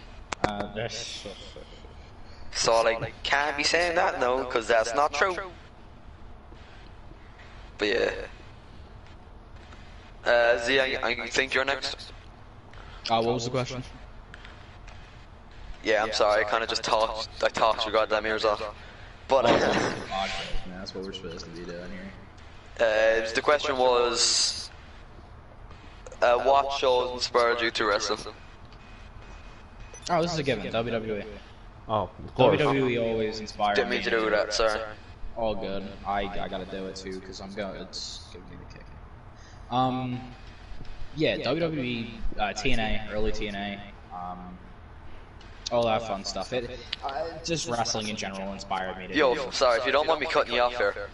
That's So like, can't be saying that no, because that's not true. But yeah. Z, I think you're next. what was the question? Yeah, I'm sorry. I kind of just talked. I talked your goddamn ears off. But Podcast, man. That's what we're supposed to be doing here. the question was, what shows inspired you to wrestle? Oh, this is a given. WWE. Oh, of course. WWE always inspired Didn't mean to do that. Sorry. All good. I gotta do it too because I'm going. It's giving me the kick. Yeah, WWE, TNA, early TNA, all that fun stuff. Just wrestling in general inspired me to. Yo, sorry if you don't mind me cutting you off here.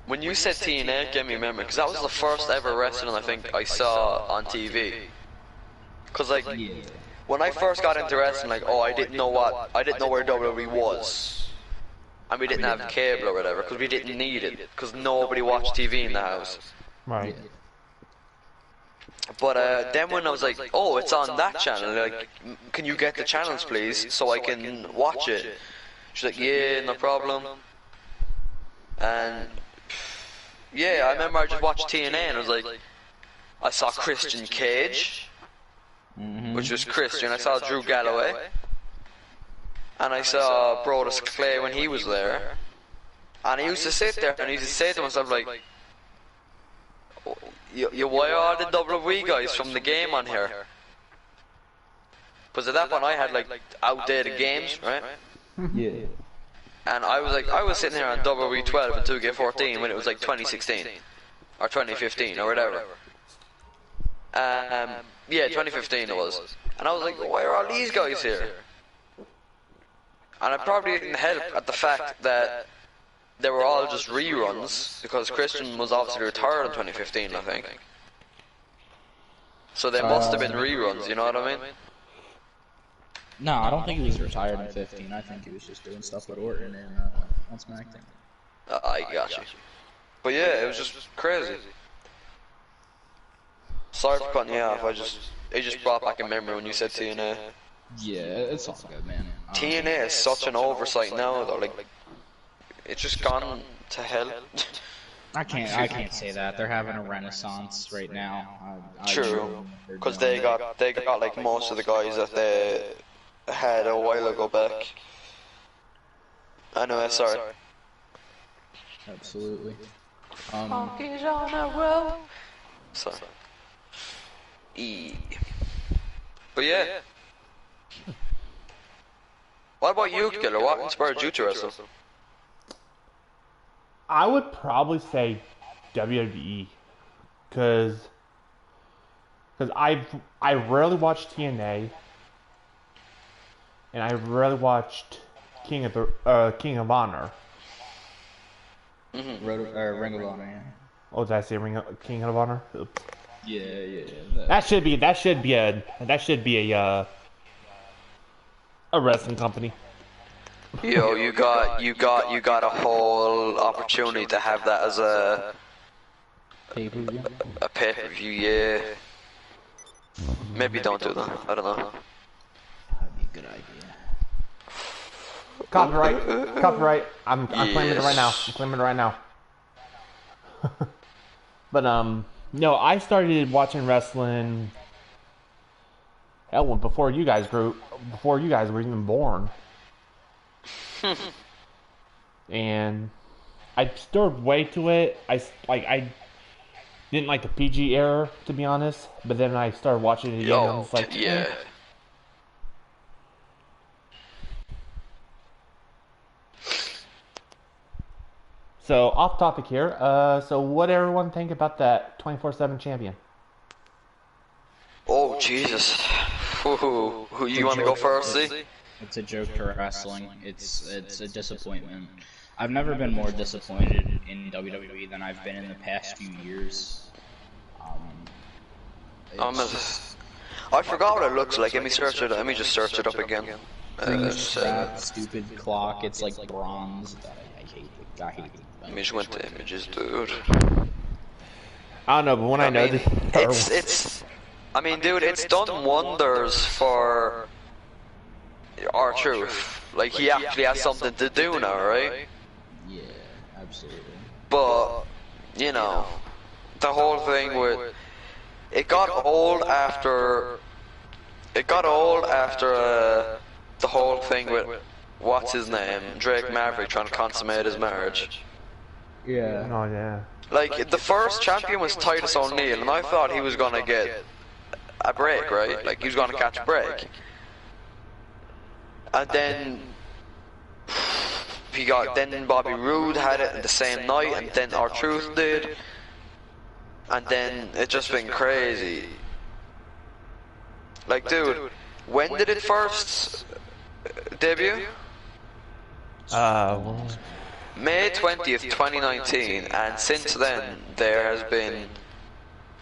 When you said TNA, it gave me a memory because that was the first ever wrestling I think I saw on TV. Cause like, when I first got into wrestling, like, I didn't know where WWE was, and we didn't have cable or whatever, cause we didn't need it, cause nobody watched TV in the house. Right. But then when I was like, oh, it's on that channel, like, can you get the channels please, so I can watch it? She's like, yeah, no problem. And yeah, I remember I just watched TNA and I was like, I saw Christian Cage, which was Christian. I saw Drew Galloway, and I saw Brodus Clay when he was there. And I used to sit there and I used to say to myself like, why are the WWE guys from the game on here? Because at that point I had like outdated games, right? Yeah. And I was sitting here on WWE 12 and 2K14 when it was like 2016 or 2015 or whatever. Yeah, 2015 it was. And I was like, why are all these guys here? And I probably didn't help at the fact that they were all just reruns, because Christian was obviously retired in 2015, I think. So they must have been reruns, you know what I mean? No, I don't think he was retired in 15. I think he was just doing stuff with Orton and on SmackDown. I got you. But yeah, it was just crazy. Sorry for cutting you off, it just brought back a memory when you said TNA. Yeah, it's all good, man. TNA is such an oversight now, though, like, it's just gone to hell. I can't say that. They're having a renaissance right now. True, because they got like most of the guys that they had a while ago back. Anyway, sorry. Absolutely. Sorry. But yeah. What about you, Killer? What inspired you to wrestle? I would probably say WWE, cause I rarely watched TNA, and I rarely watched King of Honor. Ring of Honor. Yeah. Oh, did I say King of Honor? Oops. Yeah. That should be a wrestling company. Yo, you got a whole opportunity to have that as Pay-per-view. a pay-per-view, yeah. Maybe don't do that. I don't know. That'd be a good idea. Copyright. I'm claiming it right now. Yes. I'm claiming it right now. But no, I started watching wrestling. Hell, before you guys were even born. And I stood way to it. I didn't like the PG era, to be honest. But then I started watching it again. And I Yo, was like, yeah. So off topic here. So what everyone think about that 24/7 champion? Oh, Jesus. Who you want to go first, see? It's a joke to wrestling. It's a disappointment. I've never been more disappointed in WWE than I've been in the past few years. I forgot what it looks like. Let me search it. Let me just search it up again. That stupid clock. It's like bronze. I hate it. I hate it. Let me just went to images, dude. I don't know, but when I know mean, this, I mean, dude, it's done wonders for R-Truth. Like, he actually has something to do now, right? Yeah, absolutely. But, you know, the whole thing with... It got old after the whole thing with, what's his name, Drake Maverick trying to consummate his marriage. Yeah. oh yeah. Like, the first champion was Titus O'Neil, and I thought he was gonna get a break, right? Like, he was gonna catch a break. And then then Bobby Roode had it the same night, and then R-Truth did. And then it's just been crazy. Like, dude, when did it first debut? Well, May 20th, 2019, and since then there has been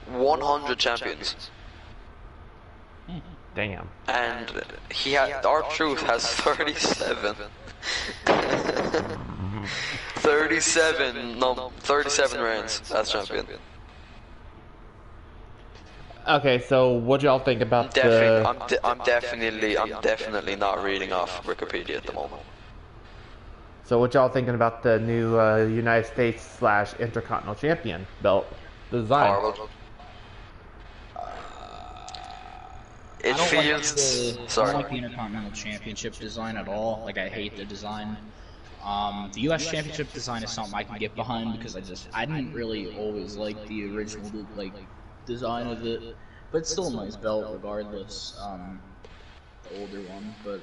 100 champions. damn. And R-Truth has 37. 37 reigns as champion. Okay, so what y'all think about I'm definitely not reading off Wikipedia at the moment. So what y'all thinking about the new United States / Intercontinental Champion belt design? Horrible. It I don't feels. I don't Sorry. like the Intercontinental Championship design at all. Like, I hate the design. The U.S. Championship design is something I can get behind because I didn't really always like the original design of it, but it's still a nice belt regardless. The older one, but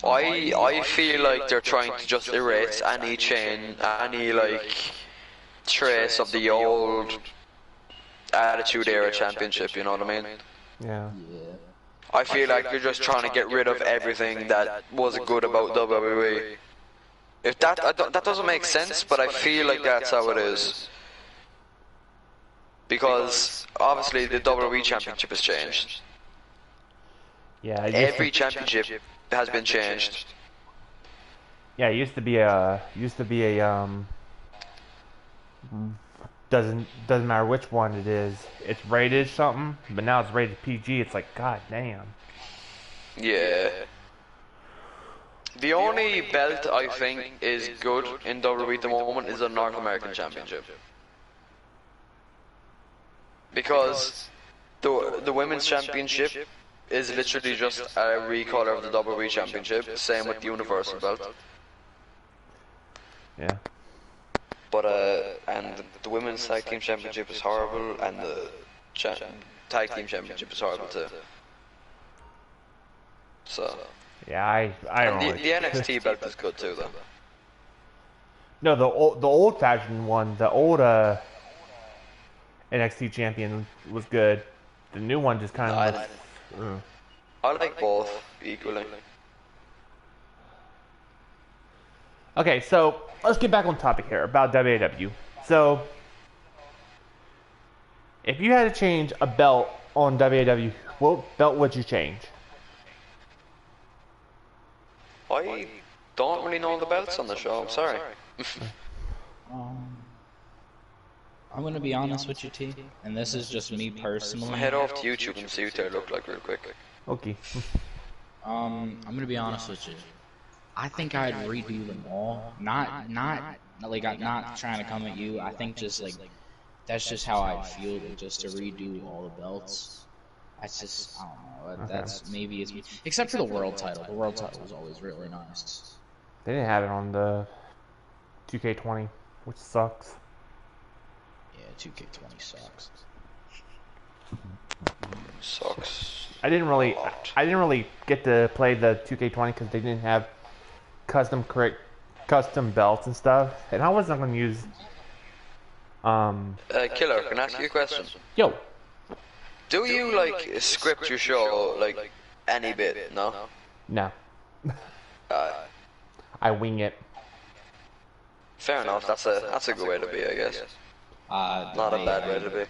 I feel like they're trying to just erase any trace of the old Attitude Era Championship. You know what I mean? Yeah. I feel like they're just trying to get rid of everything that was good about WWE. If that doesn't make sense, but I feel like that's how it is. Because obviously the WWE Championship has changed. Yeah. Every championship has been changed. Yeah, it used to be a doesn't matter which one it is. It's rated something, but now it's rated PG. It's like, god damn. Yeah. The only belt I think is good in WWE at the moment is the North American Championship. Because the Women's Championship is literally just a recolor of the WWE Championship, same with the Universal belt. Yeah. But and the Women's Tag Team Championship is horrible, and the Tag Team Championship is horrible too. So. Yeah, I don't And like the NXT belt is good too, though. No, the old fashioned one, the old NXT champion was good. The new one just kind of. I like both equally. Okay, so let's get back on topic here about WWE. So If you had to change a belt on WAW, what belt would you change? I don't really know the belts on the show, I'm sorry. I'm gonna be honest with you, T, and this is just me personally. Head off to YouTube and see what they look like real quick. Okay. I'm gonna be honest with you. I think I'd redo them all. Not like I'm not trying to come at you. I think just like that's just how I'd feel just to redo all the belts. That's just I don't know. That's maybe it's me. Except for the world title. The world title was always really nice. They didn't have it on the 2K20, which sucks. Yeah, 2K20 sucks. Sucks. I didn't really get to play the 2K20 because they didn't have custom belts and stuff, and I wasn't gonna use. Killer, can I ask you a question? Yo. Do you like script your show like any bit? No. No. I wing it. Fair enough. That's a good way to be, I guess. Not a bad way to be.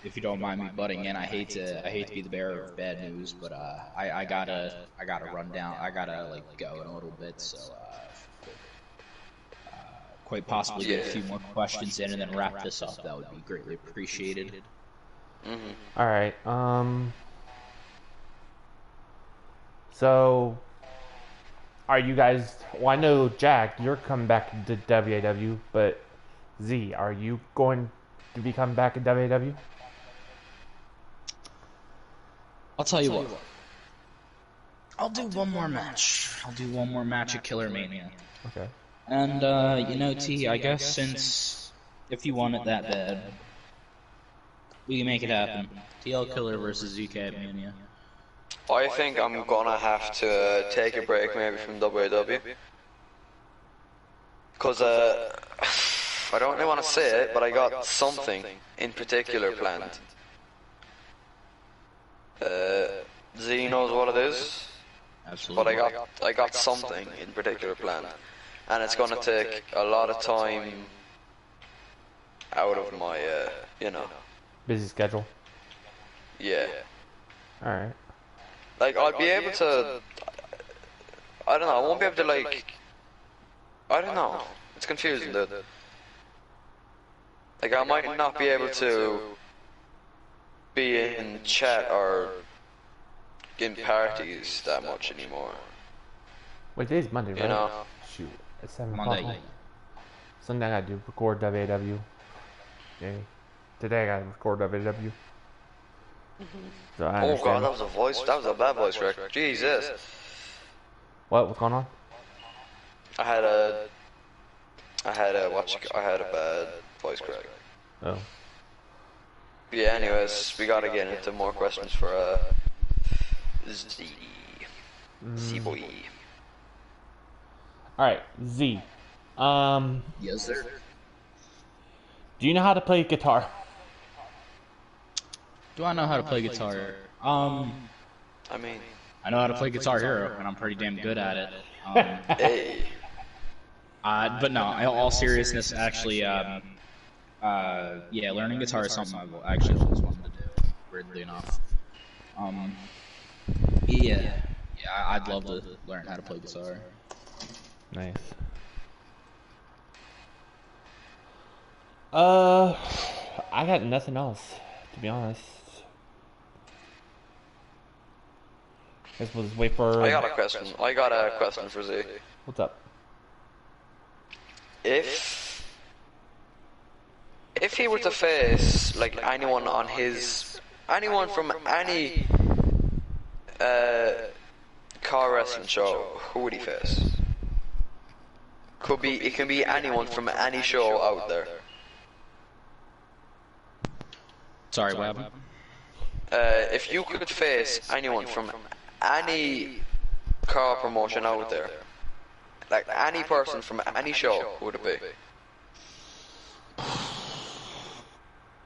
If you don't mind me butting in, I hate to be the bearer of bad news, but I gotta run down. I gotta like go in a little bit, so quite possibly get a few more questions in and then wrap this up. That would be greatly appreciated. All right. So, are you guys? Well, I know Jack, you're coming back to WAW, but Z, are you going to be coming back to WAW? I'll tell you what. I'll do one more match. I'll do one more match at Killer Mania. Okay. And you know, T, I guess since if you want it that bad, we can make it happen. TL Killer versus ZK at Mania. I think I'm gonna have to take a break maybe from WAW. Cause I don't really want to say it, but I got something in particular planned. Z knows what it is, Absolutely. but I got something in particular planned, and it's gonna take a lot of time out of my, you know. Busy schedule. Yeah. All right. Like I'll be able to. I don't know. I won't be able to like. I don't know. It's confusing, dude. Like I might not be able to be in chat or in parties that much anymore. Wait, today's Monday, right? You know. Shoot, at 7 Monday. o'clock. Sunday I gotta do record WAW. Yeah. Today I gotta record WAW. So I Oh understand. god, that was a voice. That was a bad voice crack. Jesus. What's going on? I had a bad voice crack. Oh. Yeah. Anyways, we gotta get into more questions for Z boy. All right, Z. Yes, sir. Do you know how to play guitar? Do I know how to play guitar? I mean, I know how to play Guitar Hero, and I'm pretty damn good at it. hey. But no, in all seriousness, actually, yeah, learning guitar is something I've actually always wanted to do, weirdly enough. Yeah, I'd love to learn how to play guitar. Nice. I got nothing else, to be honest. Guess we'll just wait for. I got a question for Z. What's up? If he were to face like anyone from any car wrestling show, who would he face? It can be anyone from any show out there. Sorry, what happened? If you could face anyone from any car promotion out there, like any person from any show, who would it be?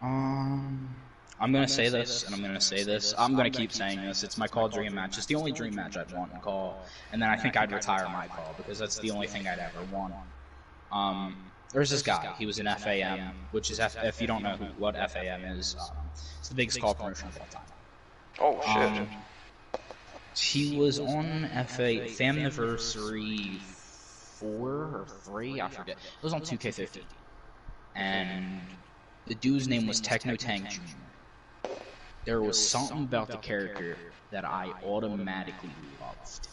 I'm gonna say this, and I'm gonna say this. I'm gonna keep saying this. It's my call dream match. It's the only dream match I'd want to call, and then I think I'd retire my call because that's the only thing I'd ever want. there's this guy. He was in FAM, which is if you don't know what FAM is, it's the biggest call promotion of all time. Oh shit. He was on Famniversary 4 or 3, I forget. It was on 2K15, and the dude's name was Techno Tank Jr. There was something about the character that I automatically loved,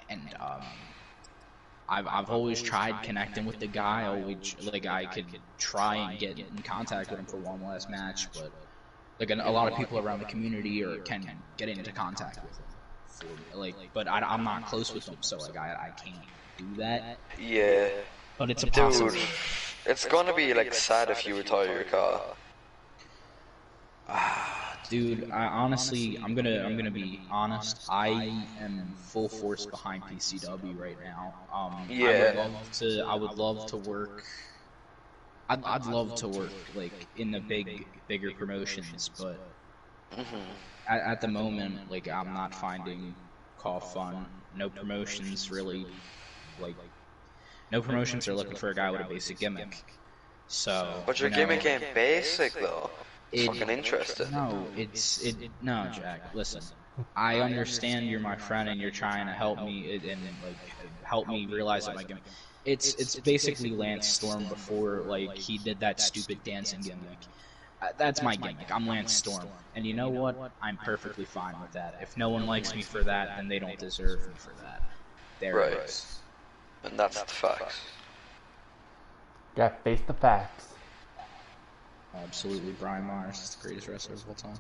and I've always tried connecting with the guy. Always like I could try and get in contact with him for one last match, but like a lot of people around the community can get into contact with him. But I'm not close with him, so like I can't do that. Yeah. But it's a Dude, possibility. it's gonna be like sad if you retire your car. Dude, honestly, I'm gonna be honest. I am full force behind PCW right now. Yeah. I would love to work. I'd love to work like in the bigger promotions, but at the moment, like I'm not finding call fun. No promotions really, like no promotions are looking for a guy with a basic gimmick. So. But your gimmick ain't basic though. It's fucking interesting. No, Jack. Listen, I understand you're my friend and you're trying to help me and like help me realize that my gimmick. It's basically Lance Storm before like he did that stupid dancing gimmick. That's my gimmick. I'm Lance Storm, and you know what? I'm perfectly fine with that. If no one likes me for that, then they don't deserve me for that. There it is. And that's the facts. Gotta face the facts. Absolutely, Brian Myers is the greatest wrestler of all time.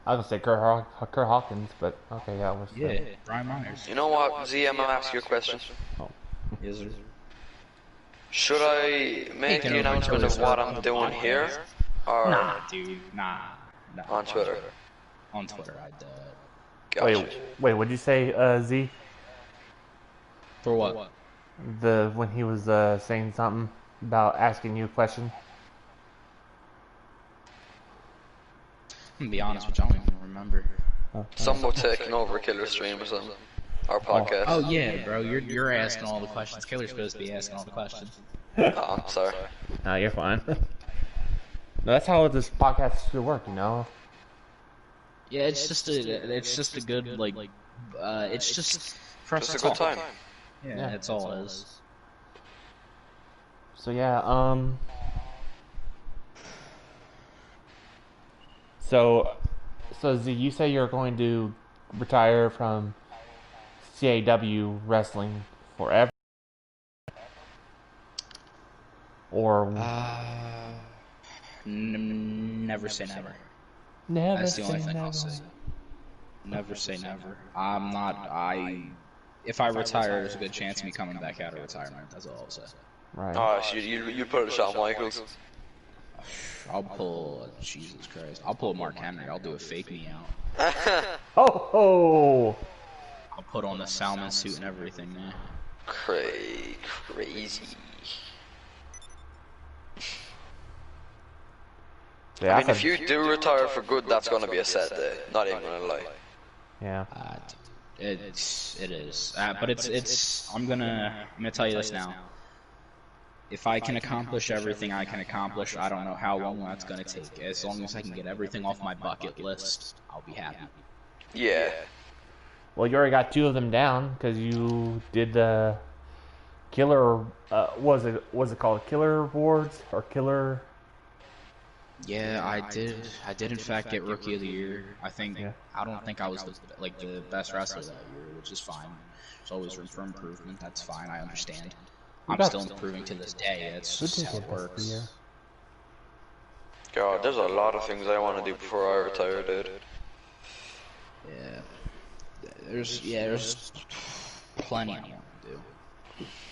I was gonna say Kurt Hawkins, but okay, yeah, Yeah, Brian Myers. You know what, Z, I'm gonna ask you a question. Oh. Yes, sir. Should I make the announcement of what I'm doing here? Or Nah, dude, nah. on Twitter? On Twitter, I'd Gotcha. Wait, what'd you say, Z? For what? When he was saying something about asking you a question. I'm gonna be honest with you, I don't even remember. Someone taking over Killer Stream or something. Our podcast. Oh yeah, bro, you're asking all the questions. Killer's supposed to be asking all the questions. Oh, I'm sorry. No, you're fine. No, that's how this podcast should work, you know. Yeah, it's just a good like, it's just for us Just to a good talk. time. Yeah, that's all it is. So yeah, So Z, you say you're going to retire from CAW wrestling forever, or Never say never. never That's the only say thing I'll never? say. Never say never. If I retire, there's a good chance of me coming back out of retirement. That's all I'll say. Right. Oh, so you put a Shawn Michaels. I'll pull, Jesus Christ. I'll pull Mark Henry. I'll do a fake me out. Oh. I'll put on the salmon suit and everything, man. Crazy. Yeah, I mean, if you do retire for good, that's gonna be a sad day. Not even gonna lie. Yeah. It is. But it's. I'm gonna tell you this now. If I can accomplish everything I can accomplish, I don't know how long that's gonna take. As long as I can get everything off my bucket list, I'll be happy. Yeah. Well, you already got 2 of them down because you did the killer. Was it called Killer Awards or Killer? Yeah, I did. I did in fact get Rookie of the Year. I don't think I was the best wrestler that year, which is fine. There's always room for improvement. That's fine. I understand. I'm still improving to this day. That's just how it works. God, there's a lot of things I want to do before I retire, dude. Yeah. There's plenty I want to do.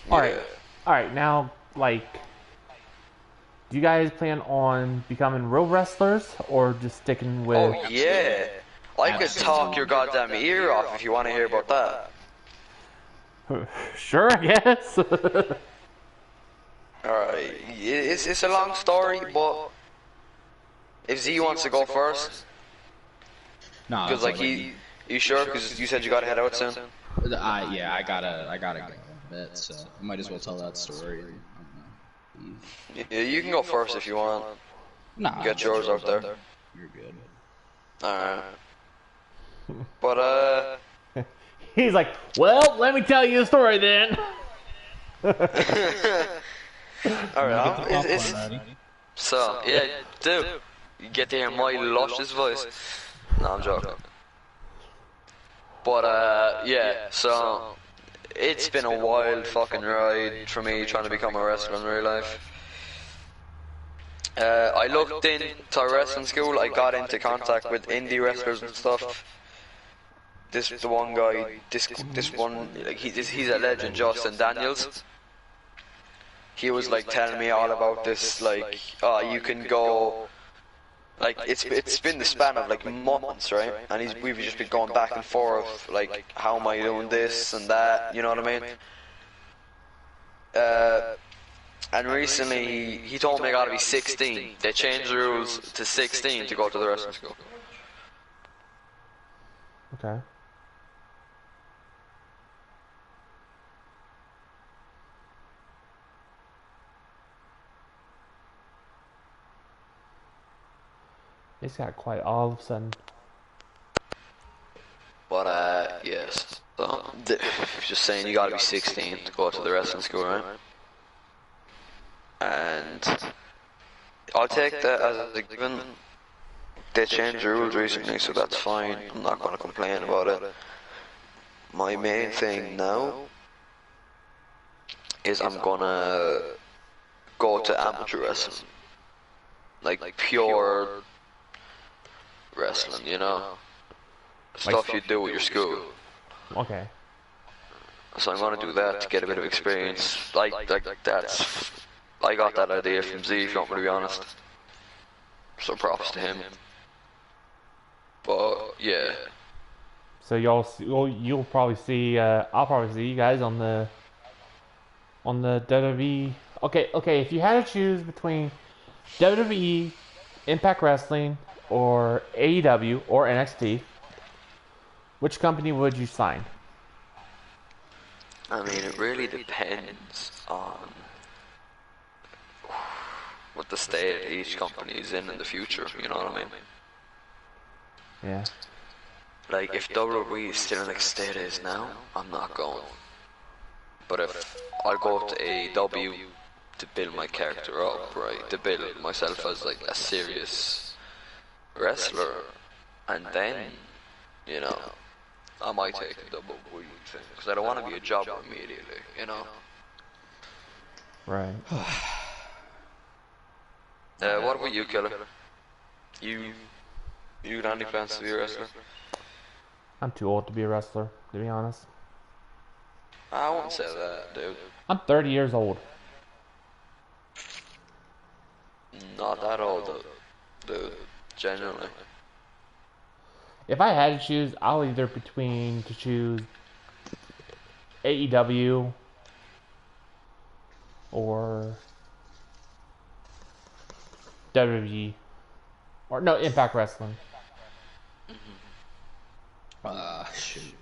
All right. Now, like, do you guys plan on becoming real wrestlers or just sticking with? Oh yeah, I could talk your goddamn ear off if you want to hear about that. Sure, I guess. Alright, it's a long story, but if Z wants to go first, No, because like you sure? Because you said you gotta head out soon. I gotta go in a bit, so I might as well tell that story. Yeah, you can go first if you want. Nah, Get yours out there. You're good. Alright. But, He's like, well, let me tell you a story then. alright, so, yeah, do. You get to hear my luscious voice. No, I'm joking. But, yeah, so, it's been a wild fucking ride for me trying to become a wrestler in real life. I looked into wrestling school, I got into contact with indie wrestlers and stuff. The one guy, this one, like, he's a legend, Justin Daniels. He was like telling me all about this, like, oh, you can go, like, it's been the span of like months, right? And we've just been going back and forth, like, how am I doing this and that, you know what I mean? And recently he told me I gotta be 16. They changed the rules to 16 to go to the wrestling school. Okay. It's got quiet all of a sudden. But yes. So, just saying you gotta be 16 to go to the wrestling school, right? And I'll take that as a given. They changed the rules recently, so that's fine. I'm not gonna complain about it. My main thing now is I'm gonna go to amateur wrestling. Like pure wrestling, you know? Stuff you do with your school. Okay. So I'm gonna do that to get a bit of experience. Like that's... I got that idea from Z, if you want me to be honest. So props to him. But, yeah. So you'll probably see. I'll probably see you guys on the WWE. Okay. If you had to choose between WWE, Impact Wrestling, or AEW or NXT, which company would you sign? I mean, it really depends on what the state each company is in the future, you know what I mean? Yeah. Like, if WWE is still in the state it is now, I'm not going. But if I go to AEW to build my character up, right, to build myself as like a serious wrestler, and then, you know, I might take the WWE thing, because I don't want to be a jobber immediately, you know? Right. What about you, Killer? You got any plans to be a wrestler? I'm too old to be a wrestler, to be honest. I won't say that, dude. I'm 30 years old. Not that old, dude. Genuinely. If I had to choose, I'll either choose AEW or WWE or no Impact Wrestling. Shoot.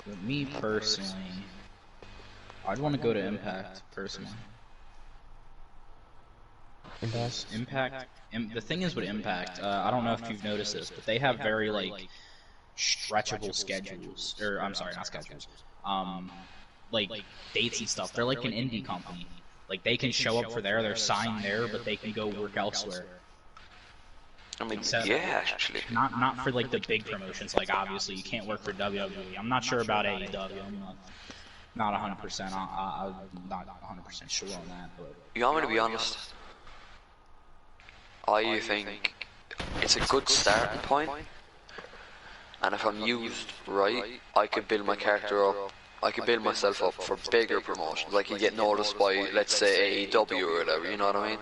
With me personally, I'd want to go to Impact personally. Impact. The thing is with Impact, I don't know if you've noticed this, but they have very like stretchable schedules, or I'm sorry, not schedules. Like dates and stuff. They're like an indie company. Like they can show up for there, they're signed there, but they can go work elsewhere. I mean, So, yeah, actually. Not for like the big promotions. Like obviously you can't work for WWE. I'm not sure about AEW. I'm not 100%. I'm not 100% sure on that. But You want me to be honest? I think it's a good starting point, and if I'm used right, I could build my character up. I could build myself up for bigger promotions. Like you get noticed by, let's say, AEW or whatever. You know what I mean?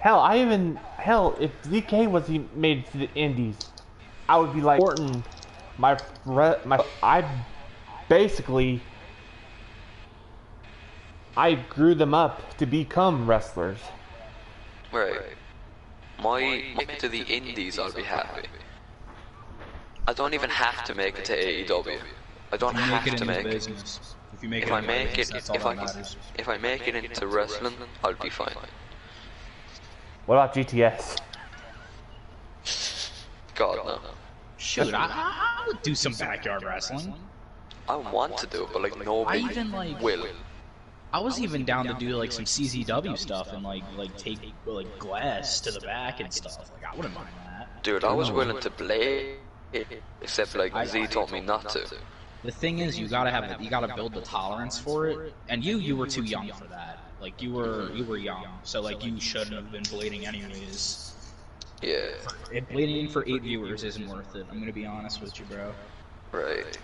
Hell, if ZK was made to the Indies, I would be like Orton. I grew them up to become wrestlers. Right. My make it to the Indies, I'll be happy. I don't even have to make it to AEW. I don't have to make it. If you make If it, I in make business, it, that's all that matters. if I make it into wrestling, I'll be fine. What about GTS? God no. Shoot, I would do some backyard wrestling. I want to do it, but like I nobody even like will. I was even down to do like some CZW stuff and like take like glass to the back and stuff. Like I wouldn't mind that. Dude, I was willing to blade, except like Z told me not to. The thing is, you gotta build the tolerance for it. And you were too young for that. Like you were young, so like you shouldn't have been blading anyways. Yeah, Blading for 8 viewers isn't worth it. I'm gonna be honest with you, bro. right.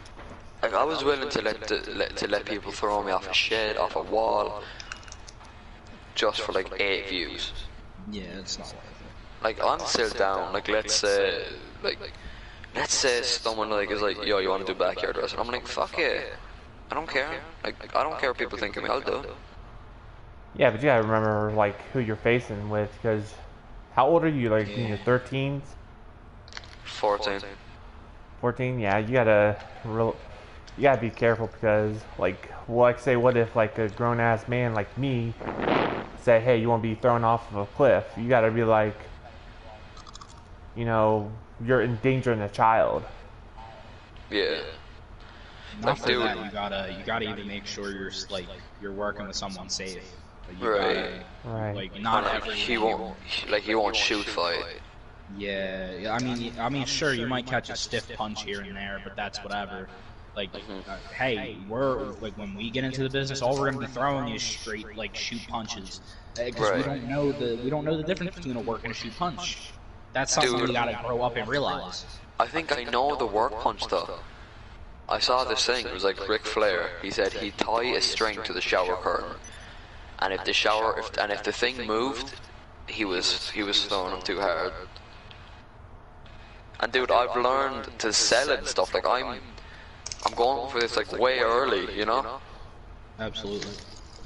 Like I was willing to let people throw me off a shed, off a wall, just for like 8 views. Yeah, it's not worth it. Like I'm still down. Like let's say someone like is like, yo, you want to do backyard wrestling? I'm like, fuck yeah. I don't care. Like I don't care what people think of me. I'll do it. Yeah, but you gotta remember like who you're facing with, because how old are you? Like in your 13s, 14. 14? Yeah, you gotta be careful because say what if like a grown ass man like me say, hey, you want to be thrown off of a cliff? You gotta be like, you're endangering a child. Yeah. Not for that, you gotta even make sure you're working with someone safe. Like, you Right. Right. Like not Like everyone. he won't shoot fight. Yeah. I mean, sure, you might catch a stiff punch here and there, but that's whatever. Like, hey, we're like when we get into the business, all we're gonna be throwing is straight like shoot punches, because we don't know the difference between a work and a shoot punch. That's something we gotta grow up and realize. I think I know the work punch though. I saw this thing. It was like Ric Flair. He said he'd tie a string to the shower curtain, and if the thing moved, he was throwing him too hard. And dude, I've learned to sell it and stuff. Like I'm going for this like way early, you know. Absolutely.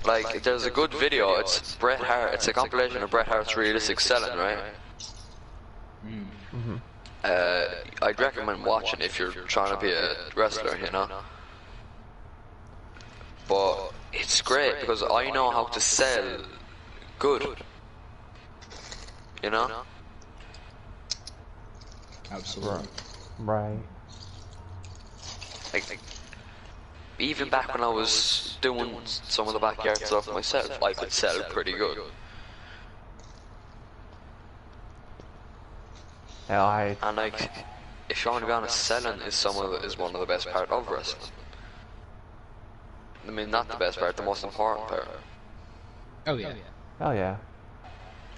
Like there's a good video. It's Bret Hart. It's a compilation of Bret Hart's realistic selling, right? Mm-hmm. I'd recommend watching if you're trying to be a wrestler, you know. But it's great because I know how to sell good, you know. Absolutely. Right. Like, even back when I was doing some of the backyard stuff myself, I could sell pretty good. Hell, And like, if you want to be honest, selling is one of the best part of wrestling. I mean, not the best part, the most important part. Oh yeah. Hell yeah.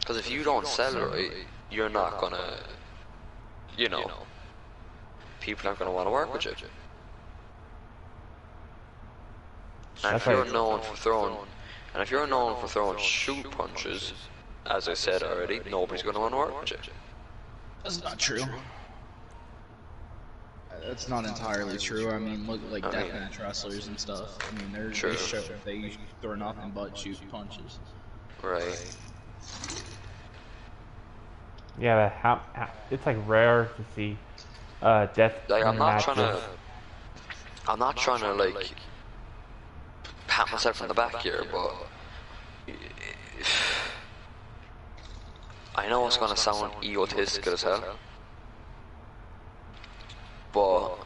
Because if you don't sell right, you're not gonna, people aren't gonna want to work with you. And if you're known for throwing shoot punches, as I said already, nobody's gonna want to work with you. That's not true. That's not entirely true. I mean, look like deathmatch wrestlers and stuff. I mean, they throw nothing but shoot punches. Right. Yeah, but how it's like rare to see death Like I'm not matches. trying to like pat myself on the back here, but I know it's gonna sound egotistical as hell, but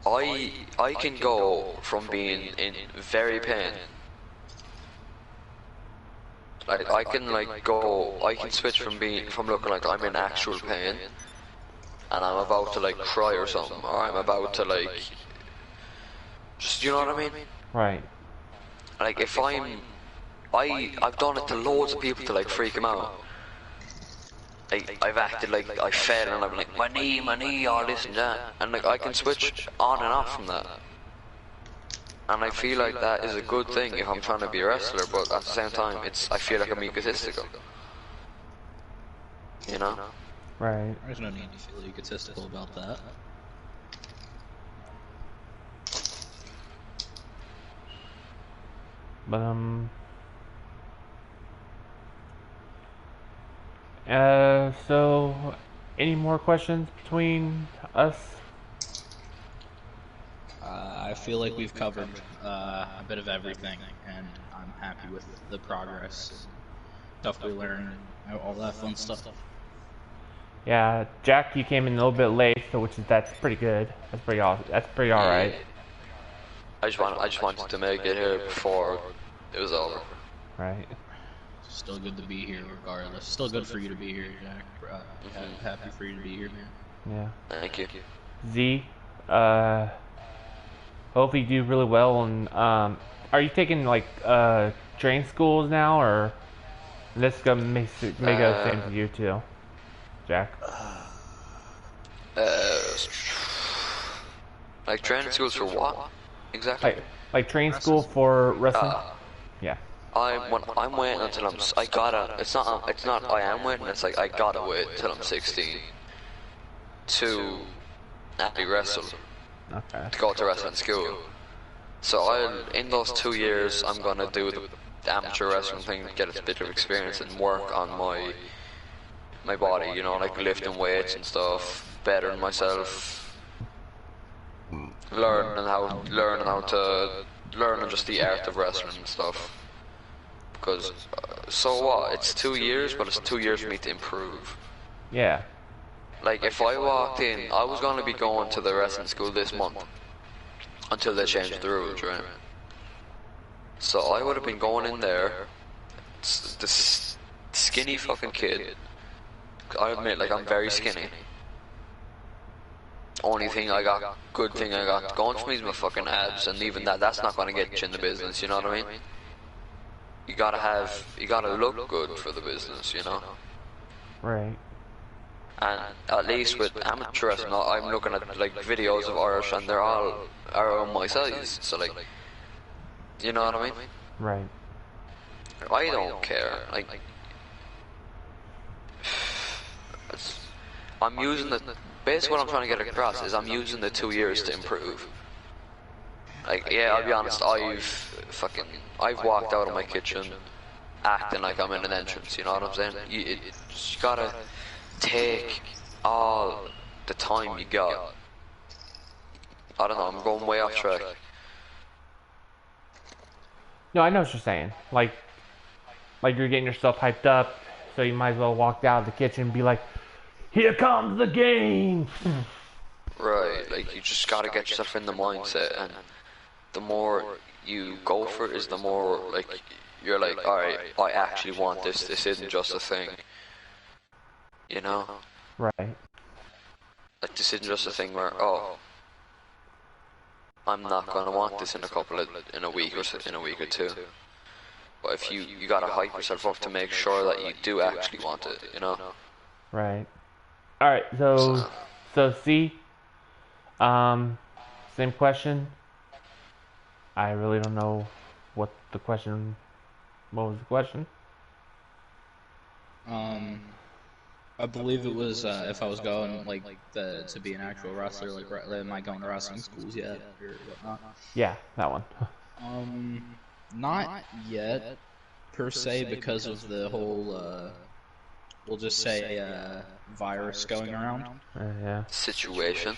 I can go from being in very pain. Like I can switch from looking like I'm in actual pain, and I'm about to like cry or something, or I'm about to like, just, you know what I mean? Right. Like if I've done it to loads of people to like freak them out. Like I've acted like I fell and I'm like my knee, all this and that, and like I can switch on and off from that. And I feel like that is a good thing if I'm trying to be a wrestler, but at the same time, I feel like I'm egotistical. You know? Right. There's no need to feel egotistical about that. But so any more questions between us? I feel like we've covered a bit of everything, and I'm happy with the progress and stuff we learned, and all that fun stuff. Yeah, Jack, you came in a little bit late, so that's pretty good. That's pretty awesome. That's pretty all right. I just wanted to make it here before it was over. Right. Still good to be here, regardless. Still good for you to be here, Jack. Happy for you to be here, man. Yeah. Thank you. Z, hopefully you do really well. And are you taking like train schools now, or this gonna make go the same to you too, Jack? Like training schools for what exactly? Like train school for wrestling. Yeah. I'm waiting until I gotta. It's not. I am waiting. It's like I gotta wait till I'm 16 to actually wrestle. Okay. To go to wrestling school. So in those 2 years, I'm gonna do the amateur wrestling thing, get a bit of experience and work on my body. You know, like lifting weights and stuff, bettering myself, learning just the art of wrestling and stuff. Because so what? It's 2 years, but it's 2 years for me to improve. Yeah. Like if I walked in, I was gonna be going to the wrestling school this month until they changed the rules, right? So I would have been going in there, this skinny fucking kid. I admit, like I'm very skinny. Only thing good thing I got going for me is my fucking abs, and even that's not gonna get you in the business. You know what I mean? You gotta look good for the business, you know. Right. And at least with amateur wrestling, I'm looking at like videos of Irish, and they're all around my size. So like, you know what I mean? Right. I don't care. Like, I'm using basically what I'm trying to get across is I'm using the 2 years to improve. Like, yeah, I'll be honest, I've walked out of my kitchen acting like I'm in an entrance, you know what I'm saying? You gotta take all the time you got. I don't know, I'm going way off track. No, I know what you're saying. Like you're getting yourself hyped up, so you might as well walk out of the kitchen and be like, "Here comes the game." Right, like you just gotta get yourself in the mindset, and the more you go for it is the more like you're like, alright, I actually want this. This isn't just a thing. You know? Right. Like this isn't just a thing where, oh, I'm not gonna want this in a week or two. But if you gotta hype yourself up to make sure that you do actually want it, you know? Right. All right. So C. Same question. I really don't know what the question. What was the question? I believe it was if I was going to be an actual wrestler, like am I going to wrestling schools yet or whatnot? Yeah, that one. Not yet per se because of the whole we'll just say virus going around. Yeah. Situation.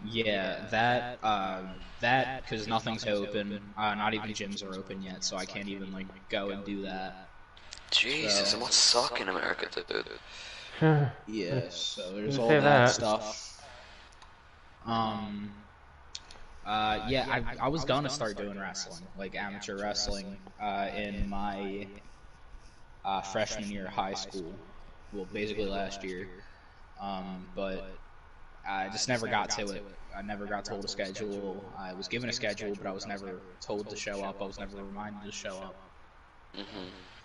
Yeah, that because nothing's open. Not even gyms are open yet, so I can't even like go and do that. Jesus, it must suck in America, dude. Yeah, so there's all say that that. stuff. Yeah, I was gonna start doing wrestling, like amateur wrestling, in my freshman year of high school. Well, basically last year. But I just never got to it. I never got told a schedule. I was given a schedule, but I was never told to show up. I was never reminded to show up.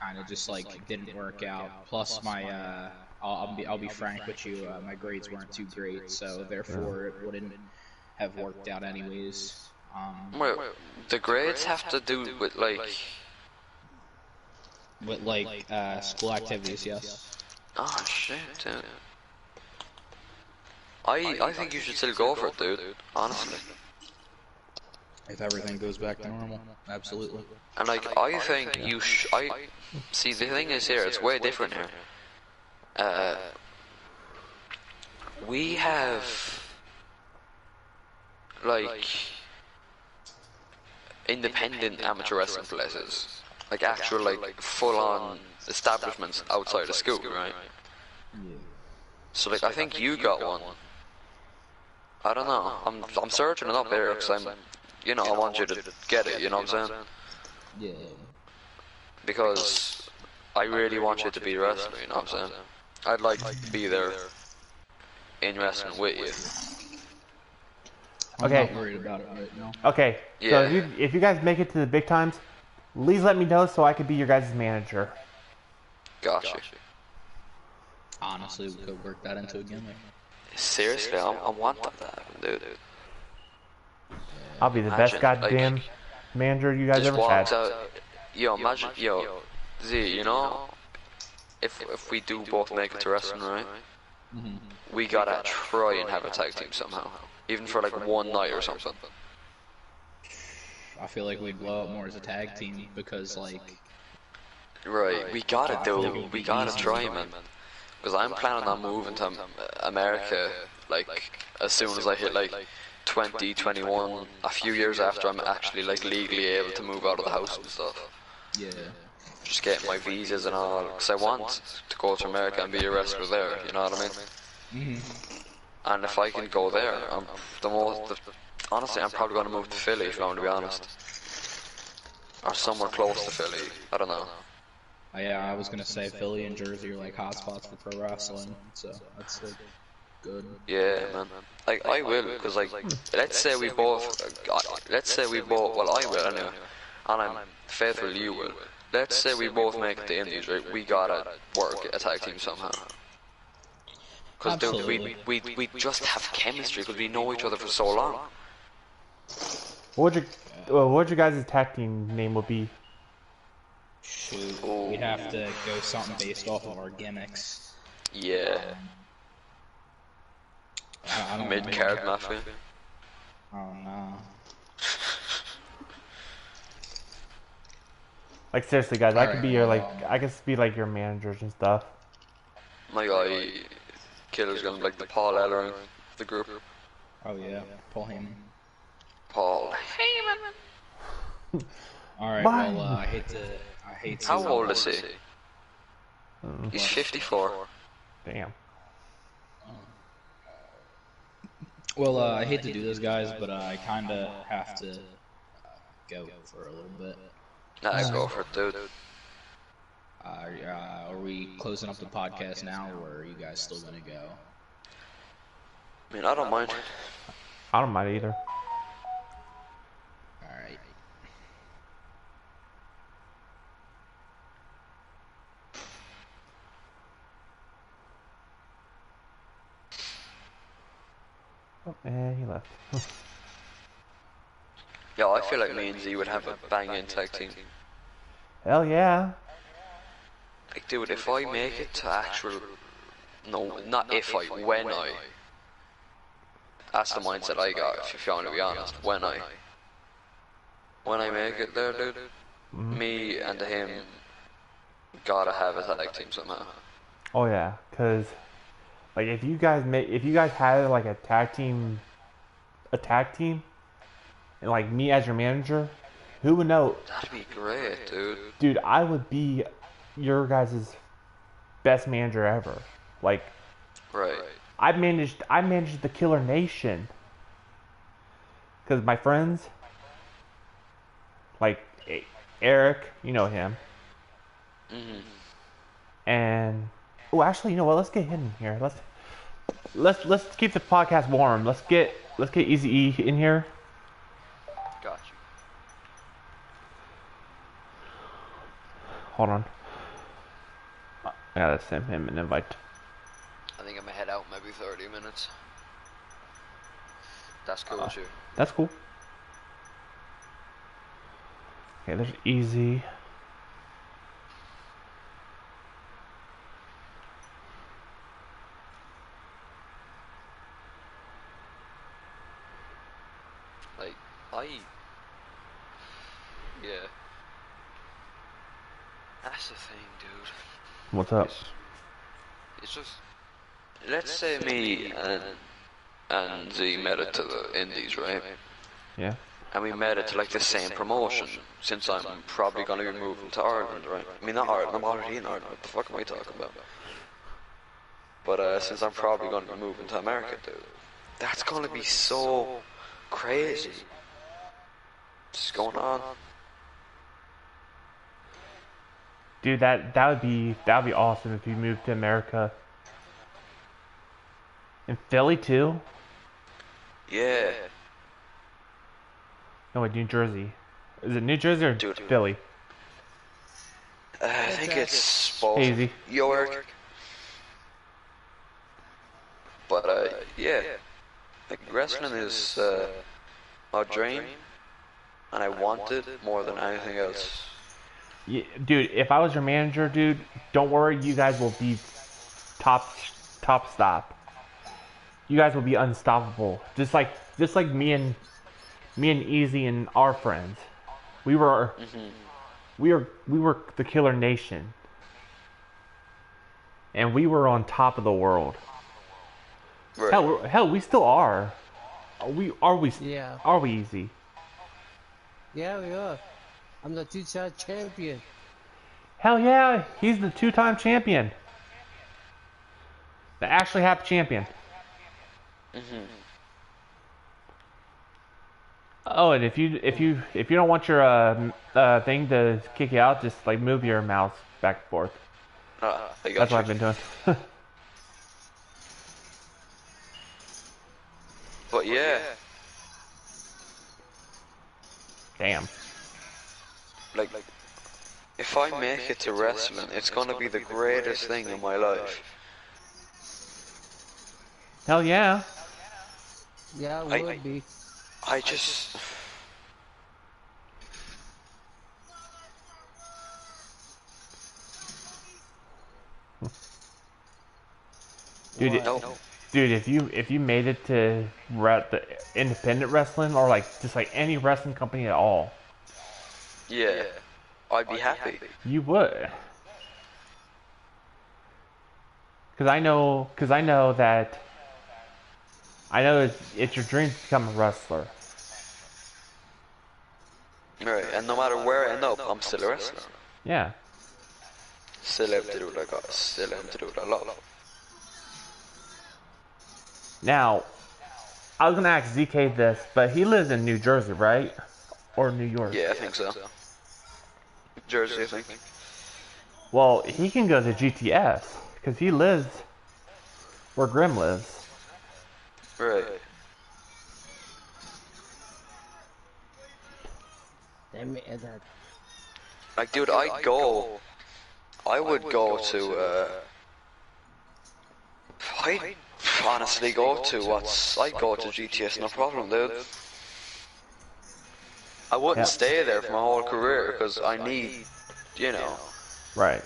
Kind of just like didn't work out. Plus my, I'll be frank with you, my grades weren't too great, so therefore it wouldn't have worked out anyways. Wait, the grades have to do with school activities, yes. Oh shit, dude. I think you should still go for it, dude. Honestly. If everything goes back to normal, absolutely. And like, I think you see, the thing is here, it's way different here. We have, like independent amateur wrestling places, like actual like full-on establishments outside of school, right? Yeah. So like I think you got one. I don't know. I'm searching it up here because I want you to get it. You know what I'm saying? Yeah. Because I really want you to be a wrestler. You know what I'm saying? I'd like to be there in wrestling with you. I'm Okay. not worried about it right now. Okay. So Yeah. if you guys make it to the big times, please let me know so I could be your guys' manager. Gotcha. Honestly, we could work that into a gimmick. Seriously, I want that to happen, dude. I'll be the best Imagine, goddamn like, manager you guys just ever walks had. out. Yo, imagine, yo, Z, if we do both make it to wrestling, right? Mm-hmm. We gotta try and have a tag team somehow, even for like one night or something. I feel like we'd blow up more as a tag team because, like, Right, we gotta try, man. Because I'm planning on moving to America, like, as soon as I hit like 20, 21, a few years after I'm actually like legally able to move out of the house and stuff. yeah. Just getting my visas and all, because I want to go to America and be a wrestler there, you know what I mean? And if I can go there, honestly, I'm probably going to move to Philly, if I'm going to be honest. Or somewhere close to Philly, I don't know. Yeah, I was gonna say Philly and Jersey are like hotspots for pro wrestling, so that's like good. Yeah, man. Like, I will, because like, let's say we both, well, I will anyway, and I'm faithful you will. Let's say we both make it to Indies, right? We gotta work a tag team somehow. Because, dude, Absolutely. we just have chemistry because we know each other for so long. What would your guys' tag team name would be? Shoot, we'd have to go something based off of our gimmicks. Yeah. I don't Mid-card know. mafia. Oh no. Like seriously, guys, I could be your Alright, I could be like your managers and stuff. My guy, Killer's gonna be like the Paul Ellering of the group. Oh yeah, Paul Heyman. Paul. Alright, Mine. well, I hate to. How old is he? Mm, He's 54. damn. Well, I hate to do this, guys, but I kind of have to go for a little bit. Nah, go for it, dude. Are we closing up the podcast now, or are you guys still gonna go? I mean, I don't mind. I don't mind either. Alright. Oh, and he left. Yeah, I feel like me and Z would have a banging tag team. Hell yeah. Like, dude, if I make it to actual... No, not if I, when I... That's the mindset I got, if you want to be honest. When I make it there, dude, me and him gotta have a tag team somehow. Oh yeah, cause like if you guys had like a tag team, and like me as your manager, who would know? That'd be great, dude. Dude, I would be your guys' best manager ever. Like Right. I managed the Killer Nation. Cause my friends, like Eric, you know him, and actually, you know what? Let's get him in here. Let's keep the podcast warm. Let's get Easy E in here. Got you. Hold on. I gotta send him an invite. I think I'm gonna head out maybe 30 minutes. That's cool with you. That's cool. Okay, there's Easy. Like, yeah. That's the thing, dude. What's up? It's just, let's say me and and Z made it to the Indies, right? Yeah. And we made it to like the same promotion, since I'm probably going to be moving to Ireland, right? I mean, not Ireland, I'm already in Ireland, what the fuck am I talking about? But since I'm probably going to be moving to America, dude, that's going to be so crazy. What's going on? Dude, that would be awesome if you moved to America. In Philly too? Yeah. No, wait, New Jersey. Is it New Jersey or Dude. Philly? I think it's both. Easy. York. But yeah. Like, wrestling is my dream, and I want it more than anything else. Yeah, dude, if I was your manager, dude, don't worry, you guys will be top stop. You guys will be unstoppable. Just like me and Easy and our friends. We were the Killer Nation. And we were on top of the world. Right. Hell, we still are. Yeah. Are we Easy? Yeah, we are. I'm the two-time champion. Hell yeah, he's the 2-time champion. The Ashley Happ champion. Oh, and if you don't want your thing to kick you out, just like move your mouse back and forth. I got That's you. what I've been doing. But yeah, Damn. like, if I make it to wrestling, it's gonna be the greatest thing in my life. Hell yeah. Yeah, it would be. I just... Dude, No. dude, if you made it to the independent wrestling or like just like any wrestling company at all, Yeah, I'd be happy. you would. Cause I know that it's your dream to become a wrestler. Right, and no matter where I end up, I'm still a wrestler. Yeah. Still able to do what I got, still able to do what I love. Now, I was gonna ask ZK this, but he lives in New Jersey, right? Or New York? Yeah, I think so. Jersey, I think. Well, he can go to GTS because he lives where Grim lives. Right. Let me add that. Like, dude, I would go to, I'd honestly go to I'd go to GTS, no problem, dude. I wouldn't stay there for my whole career, because I need, you know, Right.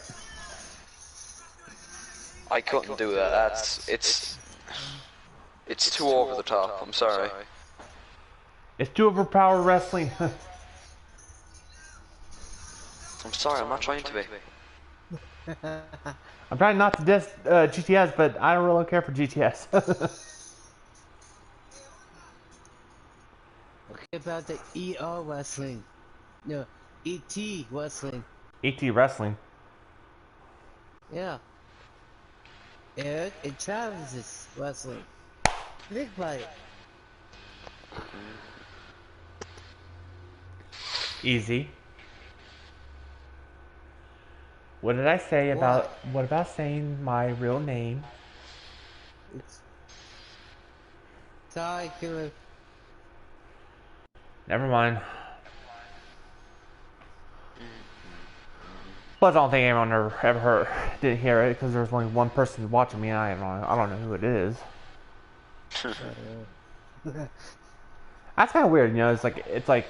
I couldn't do that. It's too over the top, I'm sorry. It's too overpowered wrestling. I'm sorry, I'm not trying to be. I'm trying not to diss GTS, but I don't really care for GTS. Okay, about the ER wrestling. No, ET wrestling. ET Wrestling. Yeah. Eric and Travis's wrestling. Big fight. Easy. What did I say about... What about saying my real name? Sorry, killer. Never mind. Plus, I don't think anyone ever heard, didn't hear it because there was only one person watching me, and I don't know who it is. That's kind of weird, you know. It's like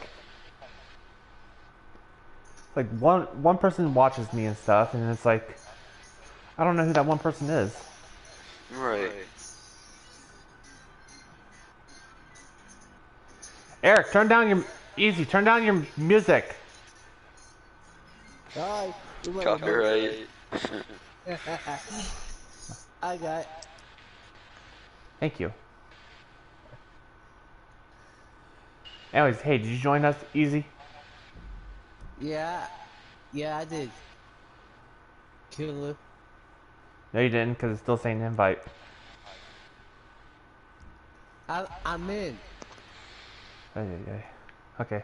one person watches me and stuff, and it's like I don't know who that one person is. Right. Eric, turn down your music. Sorry. Copyright. I got it. Thank you. Anyways, hey, did you join us, Easy? Yeah, yeah, I did. Killer. No, you didn't, because it's still saying invite. I'm in. Okay.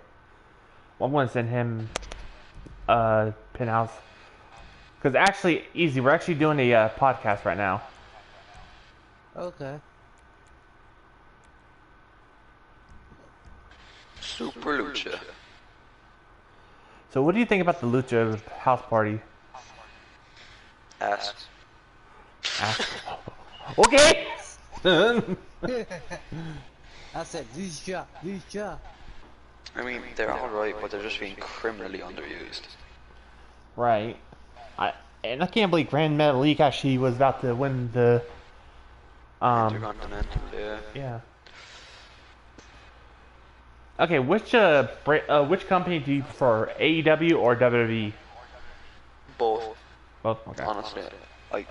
Well, I'm gonna send him Penthouse. Because actually, Easy, we're actually doing a podcast right now. Okay. Super Lucha. So what do you think about the Lucha house party? Ass. Okay! I said, Lucha, Lucha. I mean, they're alright, but they're just being criminally underused. Right. And I can't believe Grand Metalik actually was about to win the Intercontinental, yeah. yeah. Okay, which company do you prefer, AEW or WWE? Both. Both. Okay. Honestly, I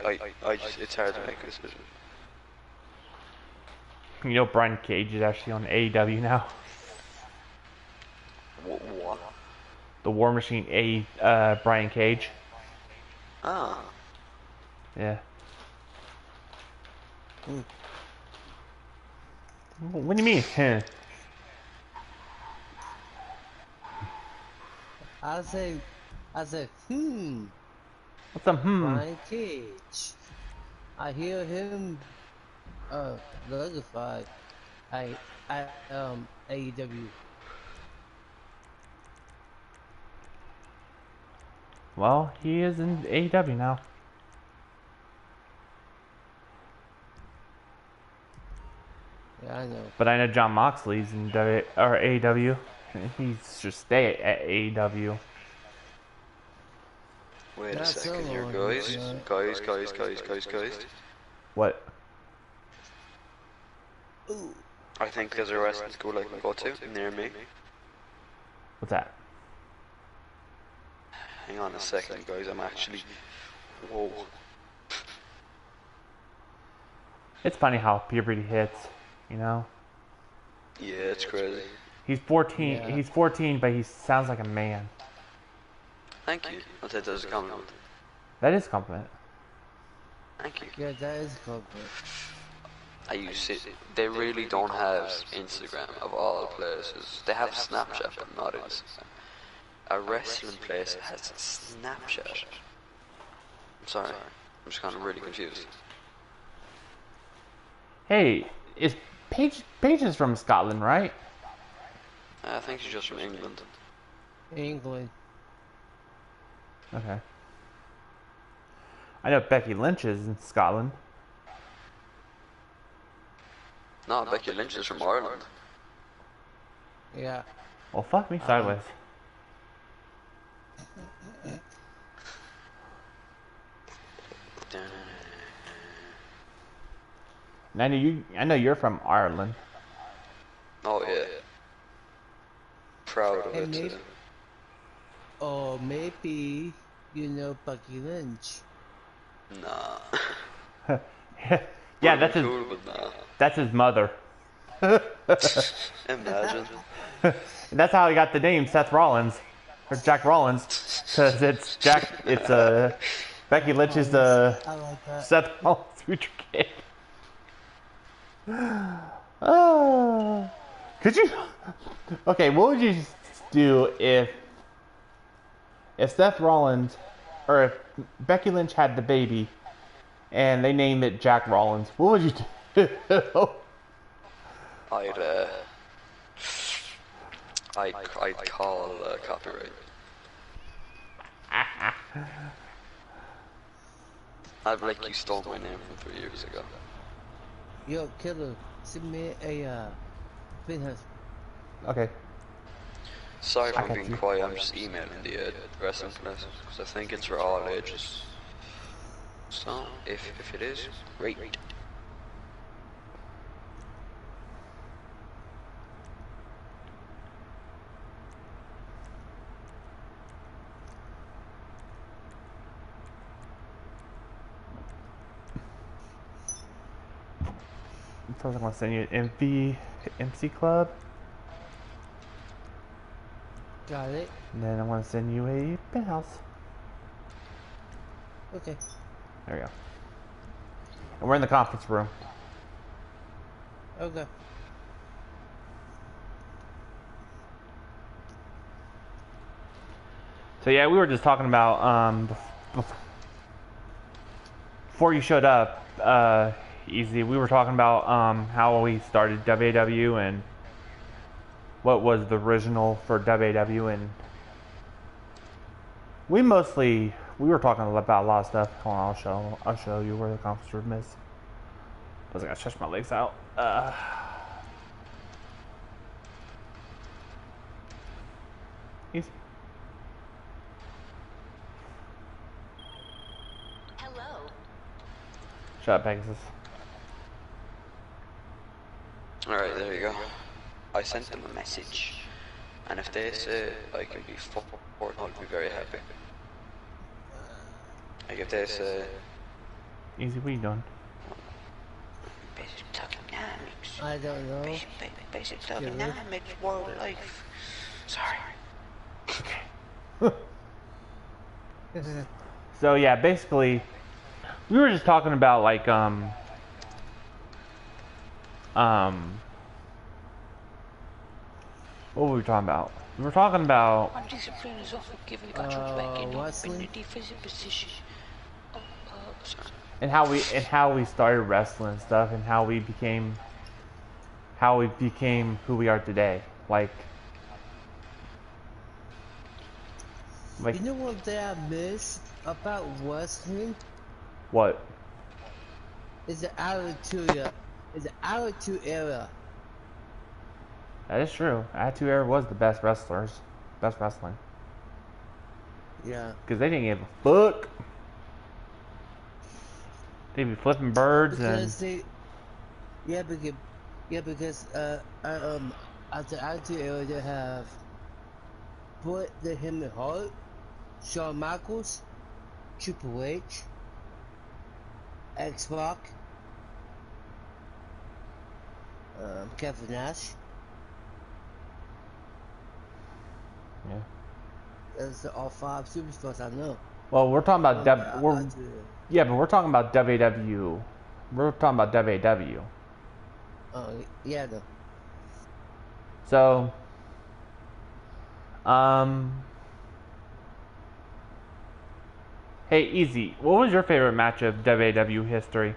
just, it's hard to make a decision. You know, Brian Cage is actually on AEW now. What? The War Machine, Brian Cage. Ah. Yeah. What do you mean? Huh? I said, What's up? Brian Cage. I hear him, notified. AEW. Well, he is in AEW now. Yeah, I know. But I know John Moxley's in AEW. He should stay at AEW. Wait a Not second so here, long, guys. yeah. Guys. What? Ooh. I think there's a wrestling school I can go to near me. What's that? Hang on a second, guys. I'm actually. Whoa. It's funny how puberty hits, you know? Yeah, it's crazy. He's 14. Yeah. He's 14, but he sounds like a man. Thank you. I'll take that as a compliment. That is a compliment. Thank you. Yeah, that is compliment. They really don't have Instagram of all places. They have Snapchat, but not Instagram. A wrestling place has Snapchat. I'm sorry. I'm just kind of really confused. Hey, is Paige is from Scotland, right? I think she's just from England. England. Okay. I know Becky Lynch is in Scotland. No, Becky Lynch is from Ireland. Yeah. Well, fuck me sideways. And I know you're from Ireland. Oh yeah. Proud of Hey, it. maybe, or maybe you know Becky Lynch. Nah. Yeah, that's his. Cool, but nah. That's his mother. Imagine. That's how he got the name Seth Rollins, or Jack Rollins, because it's Jack. It's Becky Lynch is the I like that. Seth Rollins future kid. Oh. Could you? Okay, what would you do if Seth Rollins or if Becky Lynch had the baby and they named it Jack Rollins? What would you do? I'd call copyright. I'd be like, you stole my name from 3 years ago. Yo, killer, send me a Penthouse. Okay. Sorry if I I'm got being you. quiet, I'm just emailing the wrestling place, because I think it's for all ages. So, if it is, great. So I'm gonna send you an MC Club. Got it. And then I'm gonna send you a penthouse. Okay. There we go. And we're in the conference room. Okay. So yeah, we were just talking about before you showed up, Easy. We were talking about how we started WAW and what was the original for WAW, and we were talking about a lot of stuff. Hold on, I'll show you where the conference room is. I gotta stretch my legs out. Easy. Hello. Shut up, Pegasus. Alright, there you go. I sent them a message. And if they say I can be forward, I'll be very happy. Like if they say... Easy, what are you doing? Basic dynamics. I don't know. Basic dynamics, world life. Sorry. So yeah, basically, we were just talking about like what were we talking about? We were talking about Undisciplined is often given the control back in wrestling? the defensive position. Sorry. and how we started wrestling and stuff, and how we became who we are today. Like You know what that I miss about wrestling? what? Is the attitude. Is the attitude era. That is true. Attitude Era was the best wrestlers, best wrestling, Yeah. because they didn't give a fuck. They'd be flipping birds Because and they. Because at the attitude era they have Bret the Him and Hart, Shawn Michaels, Triple H, X-Pac, Kevin Nash. yeah. That's all 5 superstars I know. Well, we're talking about Attitude Era. yeah, but we're talking about WW. We're talking about WAW. Yeah, though. So, hey, Easy, what was your favorite match of WAW history?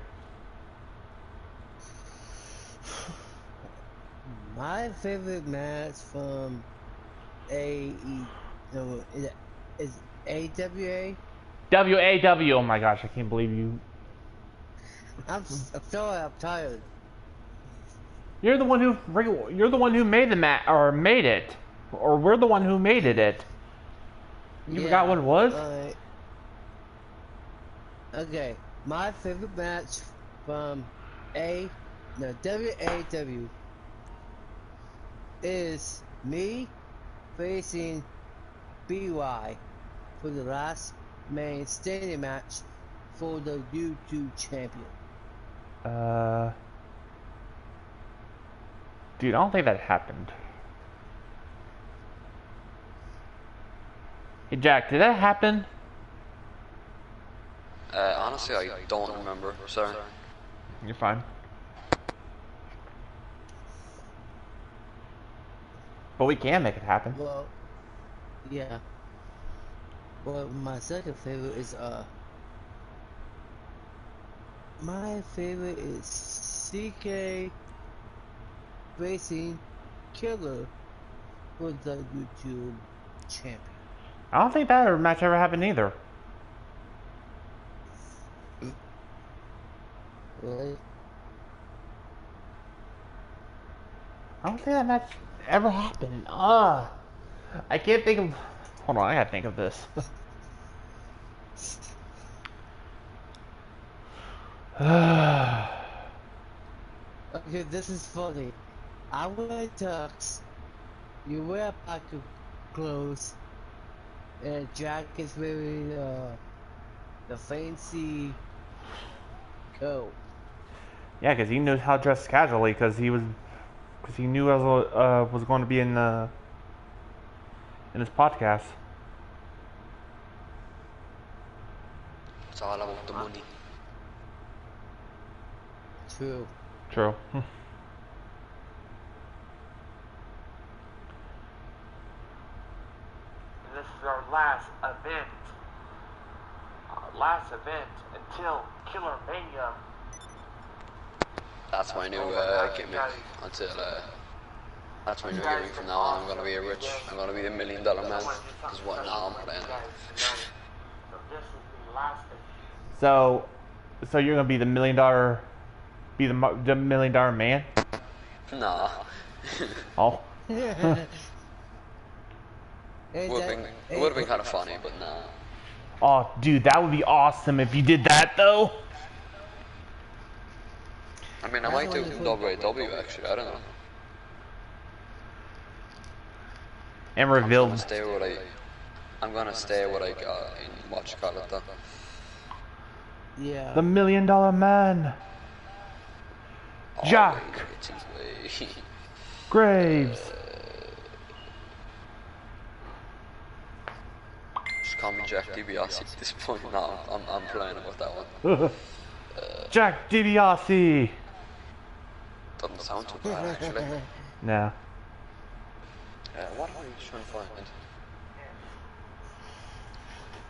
My favorite match from is AWA. WAW. Oh my gosh, I can't believe you. I'm sorry, I'm tired. You're the one who made the match or made it, or we're the one who made it. You forgot what it was? Okay, my favorite match from WAW is me facing BY for the last main standing match for the YouTube champion. Dude, I don't think that happened. Hey, Jack, did that happen? Honestly, I don't remember. Sorry. You're fine. But we can make it happen. Well, yeah. Well, my second favorite is my favorite is CK Racing Killer for the YouTube champion. I don't think that match ever happened either. Really? I don't think that match ever happened. I can't think of. Hold on, I gotta think of this. Okay, this is funny. I wear tux, you wear pocket clothes, and Jack is wearing the fancy coat. Yeah, because he knows how to dress casually. Because he knew I was going to be in in this podcast. It's all about the money. True. True. This is our last event. Last event until Killer Mania. That's my new gimmick. Until that's my new gimmick from now on. I'm gonna be a rich. I'm gonna be the $1 million man. Because what now I'm playing. So you're gonna be the $1 million, be the $1 million man? Nah. Oh. It would have been kind of funny, but nah. Oh, dude, that would be awesome if you did that, though. I mean, I might do WAW actually. I don't know. And reveal. I'm gonna stay what I got in what you call it though. Yeah. The $1 million man. Jack Graves. Just call me Jack DiBiase at this point. No, I'm playing about that one. Jack DiBiase. Doesn't sound too bad actually. No. What are you trying to find?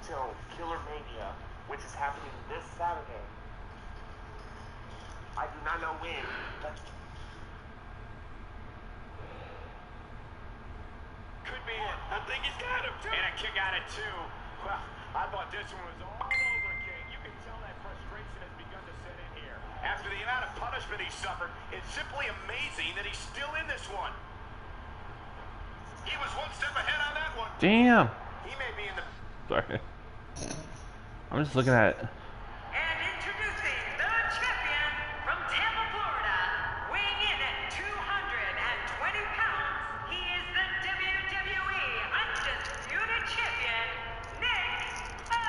Until Killer Mania, which is happening this Saturday. I do not know when, but Could be it. I think he's got him. And a kick out of 2. Well, I thought this one was all over, King. You can tell that frustration has begun to set in here. After the amount of punishment he suffered, it's simply amazing that he's still in this one. He was one step ahead on that one. damn. He may be in the... Sorry. I'm just looking at it. And introducing the champion from Tampa, Florida, weighing in at 220 pounds, he is the WWE Undisputed Champion, Nick O.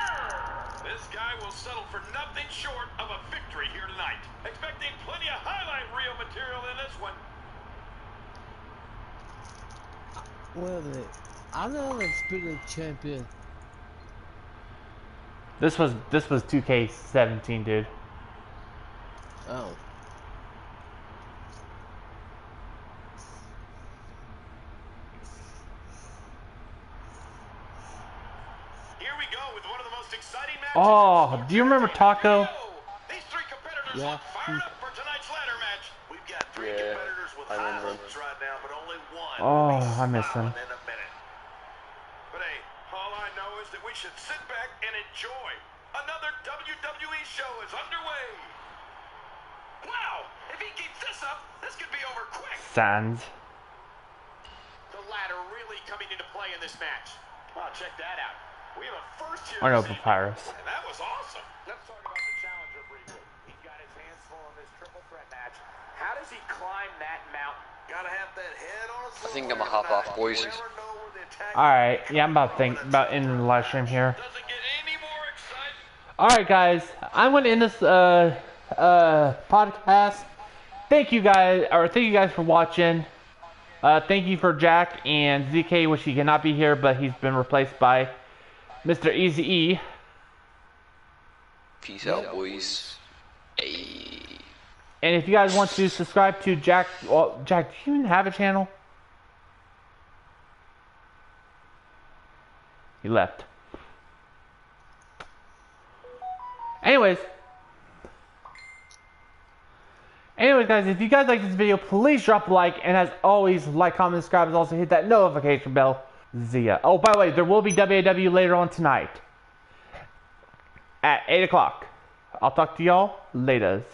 This guy will settle for nothing short of a victory here tonight. Expecting plenty of highlight reel material in this one. Wait a minute. I'm the Undisputed Champion. This was 2K17, dude. Oh. Here we go with one of the most exciting matches. Oh, do you remember Taco? These 3 competitors Yeah. look fired up for tonight's ladder match. We've got 3 Yeah, competitors with I high remember. hopes right now, but only one. Oh, will be I miss him. smiling in a minute. But hey, all I know is that we should sit back and enjoy. Another WWE show is underway. Wow, if he keeps this up, this could be over quick. Sans. The ladder really coming into play in this match. Oh, check that out. We have a first here. I know this evening, Papyrus. and that was awesome. Let's talk about the challenger briefly. He got his hands full in this triple threat match. How does he climb that mountain? Gotta have that head on his I think I'm gonna hop off, boys. Alright, yeah, I'm about ending the live stream here. Doesn't get any more exciting. Alright, guys, I'm going to end this podcast. Thank you guys for watching. Thank you for Jack and ZK, which he cannot be here, but he's been replaced by Mr. Easy E. Peace out, boys. Hey. And if you guys want to subscribe to Jack, well, Jack, do you even have a channel? He left. Anyways, guys, if you guys like this video, please drop a like, and as always, like, comment, subscribe, and also hit that notification bell. See ya. Oh, by the way, there will be WAW later on tonight at 8 o'clock. I'll talk to y'all later.